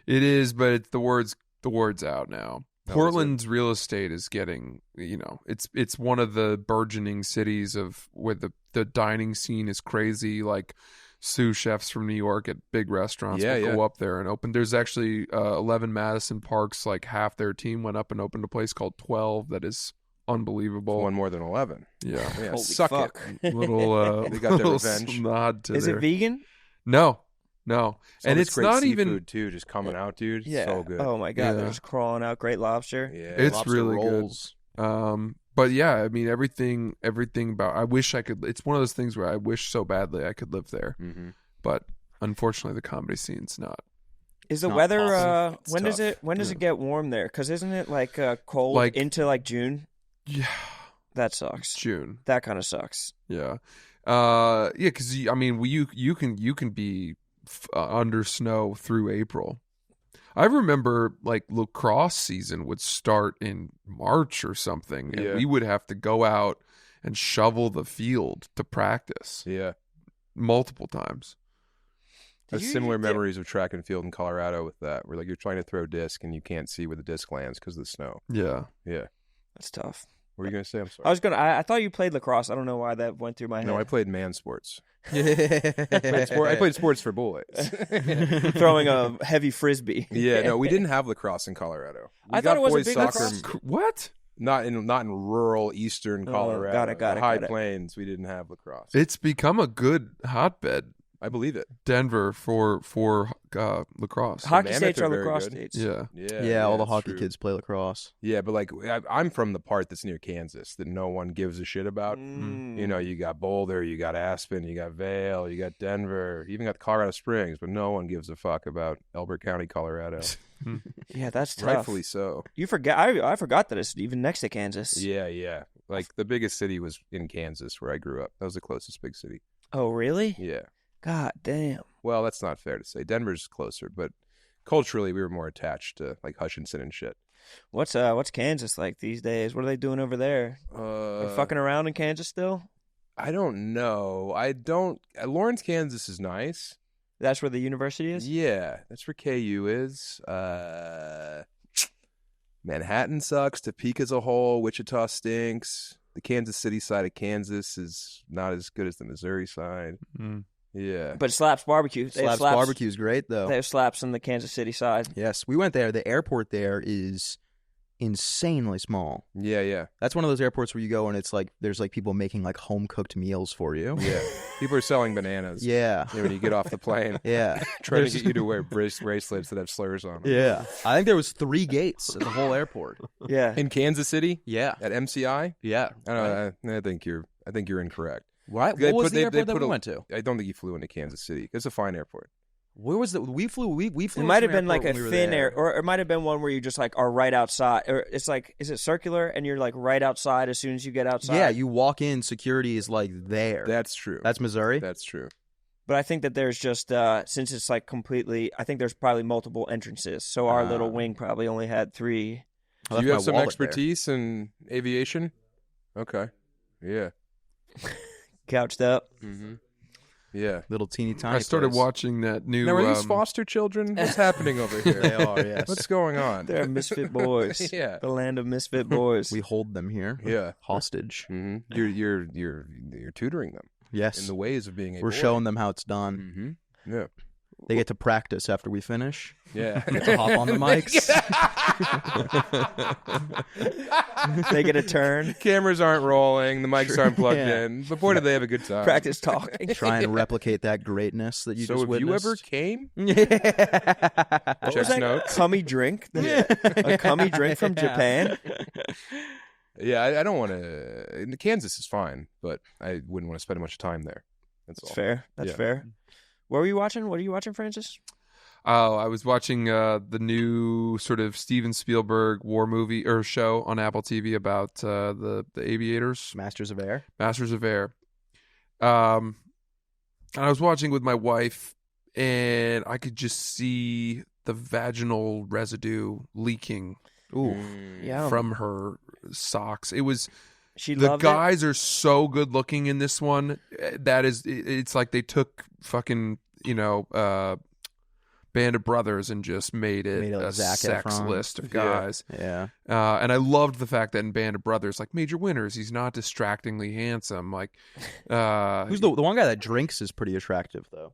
It is, but it's the word's out now. Oh, is Portland's real estate is getting, it's one of the burgeoning cities of where the dining scene is crazy. Like sous chefs from New York at big restaurants will go up there and open. There's actually 11 Madison Parks, like half their team went up and opened a place called 12 that is unbelievable. One more than 11. Yeah. Yeah, Holy suck fuck. it. Little They got their little revenge. nod to Is their... it vegan? No. All And this it's great not seafood, even too, just coming out, dude. Yeah. So good. Oh my god, Yeah. they're just crawling out. Great lobster. Yeah. It's Lobster really good. rolls. But yeah, I mean everything about I wish I could. It's one of those things where I wish so badly I could live there, Mm-hmm. but unfortunately the comedy scene's not. Is the not weather? possible. It's When does tough. it? When does it get warm there? Because isn't it like cold Like- into like June? Yeah, That sucks. June. That kind of sucks. Yeah, yeah. Because I mean, you can be under snow through April. I remember like lacrosse season would start in March or something, and Yeah. we would have to go out and shovel the field to practice Yeah. multiple times. There's Did you- similar did- memories of track and field in Colorado with that, where like you're trying to throw disc and you can't see where the disc lands because of the snow. Yeah. Yeah. That's tough. What were you going to say? I'm sorry. I was gonna. I thought you played lacrosse. I don't know why that went through my head. No, I played man sports. I I played sports for boys. Throwing a heavy frisbee. Yeah, no, we didn't have lacrosse in Colorado. We I thought got it was a boys big soccer. lacrosse. What? Not in rural eastern Colorado. Got it. High Plains, we didn't have lacrosse. It's become a good hotbed, I believe it. Denver, for lacrosse. Hockey Mammoth states are very lacrosse good. states. Yeah. All the that's hockey true. kids play lacrosse. Yeah, but like I'm from the part that's near Kansas that no one gives a shit about. Mm. You know, you got Boulder, you got Aspen, you got Vail, you got Denver, you even got Colorado Springs, but no one gives a fuck about Elbert County, Colorado. Yeah, that's tough. Rightfully so. You forget. I forgot that it's even next to Kansas. Yeah. Like the biggest city was in Kansas where I grew up. That was the closest big city. Oh, really? Yeah. God damn. Well, that's not fair to say. Denver's closer, but culturally we were more attached to like Hutchinson and shit. What's Kansas like these days? What are they doing over there? They fucking around in Kansas still? I don't know. Lawrence, Kansas is nice. That's where the university is? Yeah, that's where KU is. Manhattan sucks. Topeka's a whole. Wichita stinks. The Kansas City side of Kansas is not as good as the Missouri side. Yeah. But Slaps Barbecue. They have Slaps Barbecue is great, though. They have Slaps on the Kansas City side. Yes, we went there. The airport there is insanely small. Yeah. That's one of those airports where you go and it's like there's like people making like home cooked meals for you. Yeah. People are selling bananas. Yeah. When you get off the plane. Yeah. Trying to get you to wear bracelets that have slurs on them. Yeah. I think there was 3 gates at the whole airport. Yeah. In Kansas City? Yeah. At MCI? Yeah. I don't know. I think you're incorrect. What They was put- the they- airport they that put we a- went to? I don't think you flew into Kansas City. It's a fine airport. Where was the we flew It into might have some been like a airport when we were thin there. air, or it might have been one where you just like are right outside. Or it's like, is it circular and you're like right outside as soon as you get outside? Yeah, you walk in, security is like there. That's true. That's Missouri? That's true. But I think that there's just since it's like completely, I think there's probably multiple entrances. So our little wing probably only had 3. I Do left you my have some wallet expertise in aviation? Okay. Yeah. Couched up. Mm-hmm. Yeah. Little teeny tiny I started place. watching that new. Now, are these foster children? What's happening over here? They are, yes. What's going on? They're misfit boys. Yeah. The land of misfit boys. We hold them here. Yeah. Hostage. Mm-hmm. You're tutoring them Yes. in the ways of being a We're boy. showing them how it's done. Mm-hmm. Yeah. They get to practice after we finish. Yeah. Get to hop on the mics. They get a turn. Cameras aren't rolling. The mics aren't plugged Yeah. in. But boy, did they have a good time. Practice talking. Try and replicate that greatness that you So just have witnessed. you ever came? What was Chest that notes. cummy drink? A cummy drink from Japan? Yeah, I don't want to. Kansas is fine, but I wouldn't want to spend much time there. That's all. That's fair. That's Yeah. fair. What were you watching? What are you watching, Francis? Oh, I was watching the new sort of Steven Spielberg war movie or show on Apple TV about the aviators, Masters of Air? Masters of Air. And I was watching with my wife, and I could just see the vaginal residue leaking Ooh. Yeah. from her socks. It was She the loved guys are so good looking in this one. That is, it's like they took fucking Band of Brothers and just made it Made it like a Zac sex Efron. list of Yeah. guys. Yeah. And I loved the fact that in Band of Brothers, like Major Winters, he's not distractingly handsome. Like, Who's the one guy that drinks is pretty attractive, though?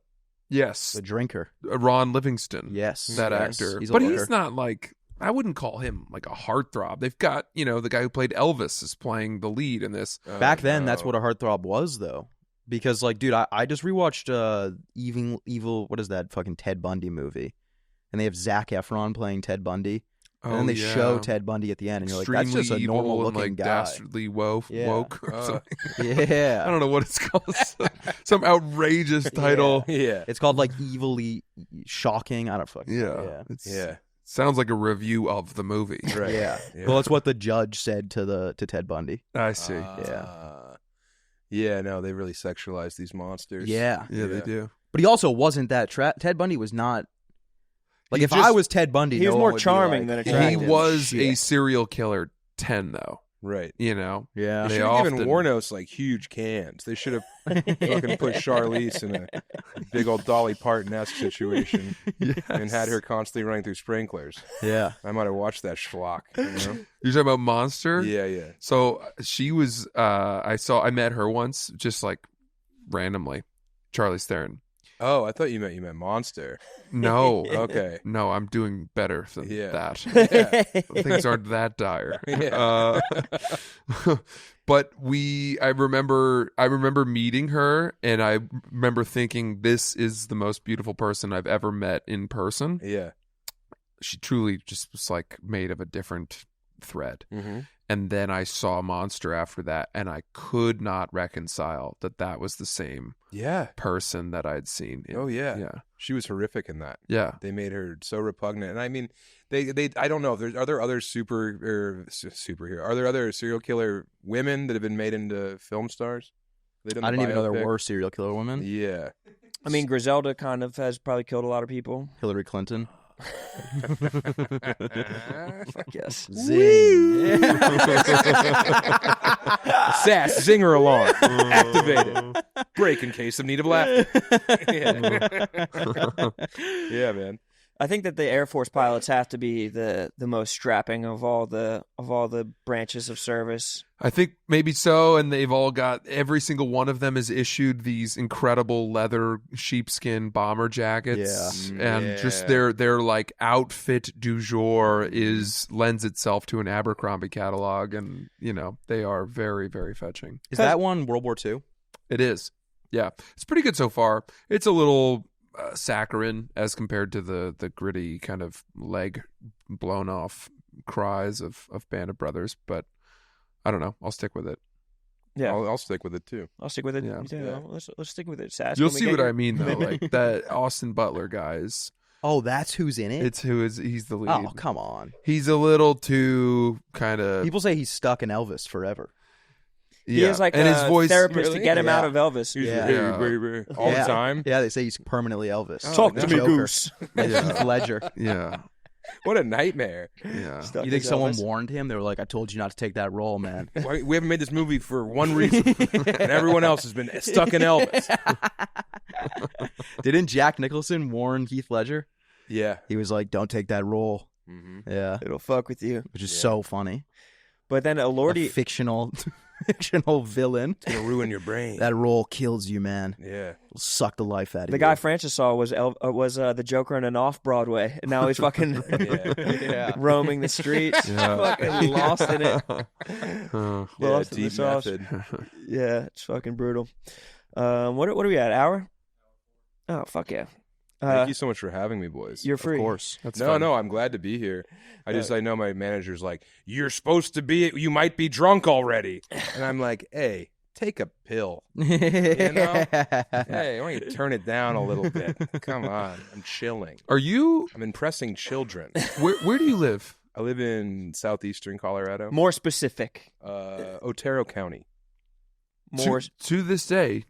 yes, The drinker. Ron Livingston, Yes. that yes. actor. He's a But looker. he's not like, I wouldn't call him like a heartthrob. They've got, the guy who played Elvis is playing the lead in this. Back then, that's Oh. what a heartthrob was, though. Because, like, dude, I just rewatched Evil, what is that fucking Ted Bundy movie? And they have Zac Efron playing Ted Bundy. And then they show Ted Bundy at the end, and you're like, that's just a evil normal and, looking like, guy. dastardly woke. Yeah. Woke or Oh. something. I Yeah. don't know what it's called. Some outrageous title. Yeah. It's called, like, evilly shocking. I don't fucking Yeah. Yeah. Sounds like a review of the movie. Right. Yeah. Yeah. Well, it's what the judge said to Ted Bundy. I see. Yeah, no, they really sexualize these monsters. Yeah. Yeah, they do. But he also wasn't that Ted Bundy was not like He if just- I was Ted Bundy, He was no more one would be charming like, than He attractive. was Shit. a serial killer 10, though. Right. Yeah. They They should have given often- Warnos like huge cans. They should have fucking put Charlize in a big old Dolly Parton-esque situation and had her constantly running through sprinklers. Yeah. I might have watched that schlock. You know? You're talking about Monster? Yeah, yeah. So she was, I met her once, just like randomly, Charlize Theron. Oh, I thought you meant monster. No. Okay. No, I'm doing better than Yeah. that. Yeah. Things aren't that dire. Yeah. But I remember meeting her, and I remember thinking, this is the most beautiful person I've ever met in person. Yeah. She truly just was like made of a different thread. Mm-hmm. And then I saw Monster after that, and I could not reconcile that was the same Yeah. person that I'd seen. Oh yeah. Yeah. She was horrific in that. Yeah. They made her so repugnant, and I mean, they I don't know if are there other superhero? Are there other serial killer women that have been made into film stars? I didn't even know there were serial killer women. Yeah. I mean, Griselda kind of has probably killed a lot of people. Hillary Clinton. Fuck yes. Zing. Sass, zinger alarm activated. Break in case of need of laughter. Yeah, man. I think that the Air Force pilots have to be the most strapping of all the branches of service. I think maybe so, and they've all got, every single one of them has issued these incredible leather sheepskin bomber jackets. Yeah. And just their like outfit du jour lends itself to an Abercrombie catalog, and they are very, very fetching. Is that one World War II? It is. Yeah. It's pretty good so far. It's a little saccharine as compared to the gritty kind of leg blown off cries of Band of Brothers, but I don't know. I'll stick with it. Yeah, I'll stick with it too. I'll stick with it. Yeah. Yeah. Let's stick with it, Sass. You'll see what I mean though. Like that Austin Butler guys. Oh, that's who's in it? He's the lead. Oh, come on. He's a little too kind of. People say he's stuck in Elvis forever. He is like and a his voice therapist to get him out of Elvis. All the time. Yeah, they say he's permanently Elvis. Talk Like to me, Joker. Goose. Like Heath Ledger. Yeah. What a nightmare. Yeah. Stuck You think as someone Elvis. warned him? They were like, I told you not to take that role, man. We haven't made this movie for one reason, and everyone else has been stuck in Elvis. Didn't Jack Nicholson warn Heath Ledger? Yeah. He was like, don't take that role. Mm-hmm. Yeah. It'll fuck with you. Which is so funny. But then A Elordi, fictional villain. It's gonna ruin your brain. That role kills you, man. Yeah. It'll suck the life out of the you. guy Francis saw was the Joker in an off-Broadway, and now he's fucking roaming the streets, fucking lost in it. Lost in the deep sauce. method. Yeah, it's fucking brutal. What are we at? Hour? Oh fuck yeah! Thank you so much for having me, boys. You're free. Of course. That's No, fun. no, I'm glad to be here. I know my manager's like, you're supposed to be, you might be drunk already. And I'm like, hey, take a pill. Hey, why don't you turn it down a little bit? Come on. I'm chilling. Are you? I'm impressing children. Where do you live? I live in southeastern Colorado. More specific. Otero County. More. To this day.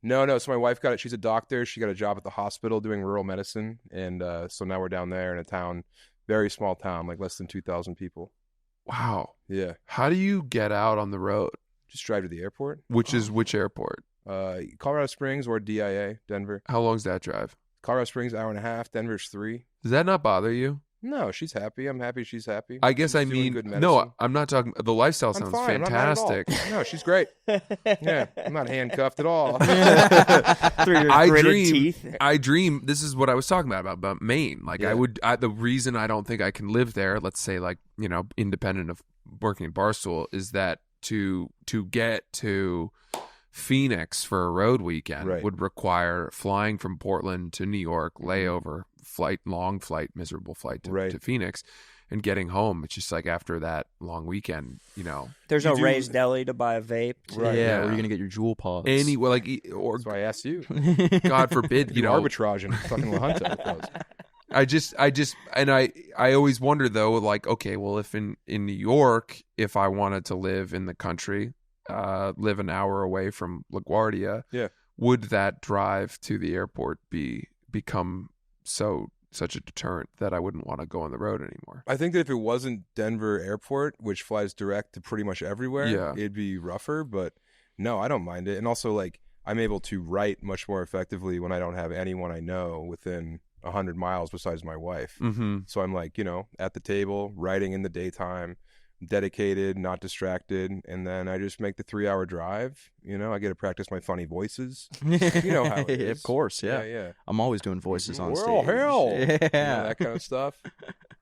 No. So my wife she's a doctor. She got a job at the hospital doing rural medicine. And so now we're down there in a town, very small town, like less than 2,000 people. Wow. Yeah. How do you get out on the road? Just drive to the airport. Which airport? Colorado Springs or DIA, Denver. How long's that drive? Colorado Springs, hour and a half. Denver's 3. Does that not bother you? No, she's happy. I'm happy she's happy. I guess She's doing good medicine. no, I'm not talking. The lifestyle I'm sounds fine. I'm not mad at all. fantastic. No, she's great. Yeah, I'm not handcuffed at all. Through your I gritted dream. teeth. I dream. This is what I was talking about Maine. Like Yeah. the reason I don't think I can live there, let's say, like, independent of working at Barstool, is that to get to Phoenix for a road weekend Right. would require flying from Portland to New York, layover, long flight, miserable flight to Phoenix, and getting home. It's just like after that long weekend, There's You no do- raised deli to buy a vape. Right. Yeah, Yeah. where are you going to get your jewel pods? anywhere, like, or That's why I asked you. God forbid, You arbitrage in fucking La Junta with those. I always wonder though, like, okay, well, if in New York, if I wanted to live in the country, live an hour away from LaGuardia, Yeah. would that drive to the airport become such a deterrent that I wouldn't want to go on the road anymore? I think that if it wasn't Denver Airport, which flies direct to pretty much everywhere, Yeah. it'd be rougher. But no, I don't mind it. And also, like, I'm able to write much more effectively when I don't have anyone I know within 100 miles besides my wife. Mm-hmm. So I'm like, at the table, writing in the daytime, dedicated, not distracted, and then I just make the 3-hour drive. You know, I get to practice my funny voices. You know how it is. Of course, yeah. Yeah. I'm always doing voices on stage. Well, hell. Yeah. You know, that kind of stuff.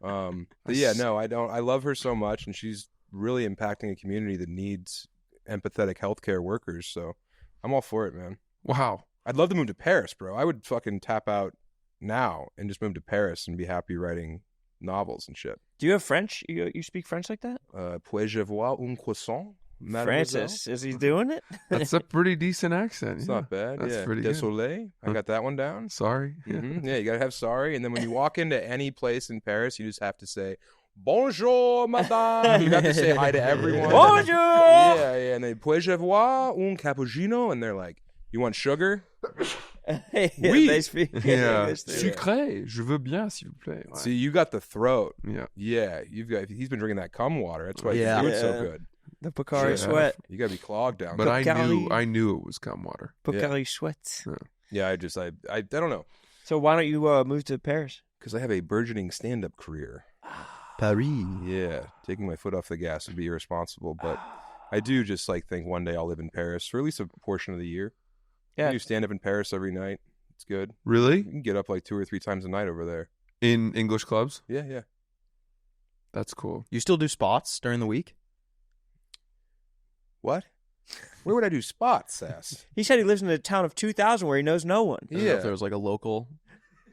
But yeah, no, I don't. I love her so much, and she's really impacting a community that needs empathetic healthcare workers. So I'm all for it, man. Wow. I'd love to move to Paris, bro. I would fucking tap out now and just move to Paris and be happy writing novels and shit. Do you have French? You speak French like that? Puis-je avoir un croissant, mademoiselle? Francis, is he doing it? That's a pretty decent accent. It's yeah. not bad. That's yeah. pretty good. Désolé. I got that one down. Sorry. Yeah, you gotta have sorry. And then when you walk into any place in Paris, you just have to say, bonjour, madame. You have to say hi to everyone. Bonjour! Yeah. And then, puis-je avoir un cappuccino? And they're like, you want sugar? Oui. They speak. Yeah. English too. Sucré. Je veux bien, s'il vous plaît. Ouais. See, you got the throat. Yeah. Yeah, he's been drinking that cum water. That's why Yeah. he's doing so Yeah. good. The Pocari Yeah. sweat. You gotta be clogged down. But Pocari. I knew it was cum water. Pocari sweat. Yeah, I don't know. So why don't you move to Paris? Because I have a burgeoning stand-up career. Paris. Yeah, taking my foot off the gas would be irresponsible, but I do just like think one day I'll live in Paris for at least a portion of the year. Yeah. I do stand-up in Paris every night. It's good. You Really? can get up like 2 or 3 times a night over there. In English clubs? Yeah. That's cool. You still do spots during the week? What? Where would I do spots, Sass? He said he lives in a town of 2,000 where he knows no one. I don't know if there was like a local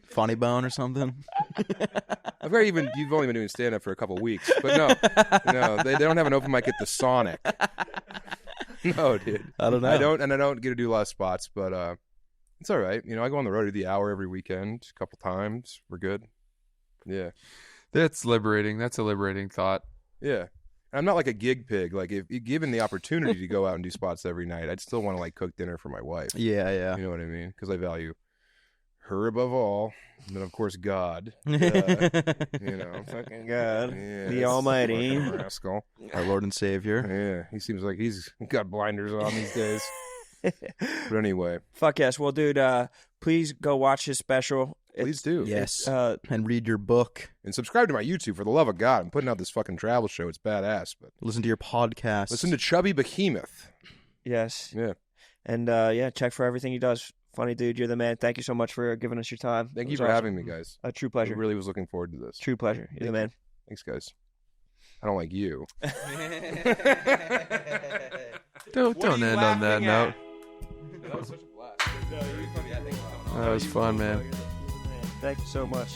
funny bone or something. You've only been doing stand-up for a couple weeks, but no, they don't have an open mic at the Sonic. No, dude. I don't know. I don't get to do a lot of spots, but it's all right. You know, I go on the road to the hour every weekend, a couple times. We're good. Yeah. That's liberating. That's a liberating thought. Yeah. And I'm not like a gig pig. Like, if given the opportunity to go out and do spots every night, I'd still want to like cook dinner for my wife. Yeah. You know what I mean? Because I value her above all. And then, of course, God. You know, Fucking God. yeah, The that's Almighty. fucking rascal. Our Lord and Savior. Yeah, he seems like he's got blinders on these days. But anyway, Fuck yes. Well, dude, please go watch his special. please do. Yes. Uh, And read your book. And subscribe to my YouTube, for the love of God. I'm putting out this fucking travel show. It's badass. But Listen to your podcast. listen to Chubby Behemoth. yes. Yeah. And check for everything he does. Funny dude, you're the man. Thank you so much for giving us your time. Thank It you was for awesome. having me, guys. A true I pleasure. really was looking forward to this. True pleasure. You're the man. Thanks, guys. I don't like you. Don't end on that note. That was such a blast. That was fun, man. Thank you so much.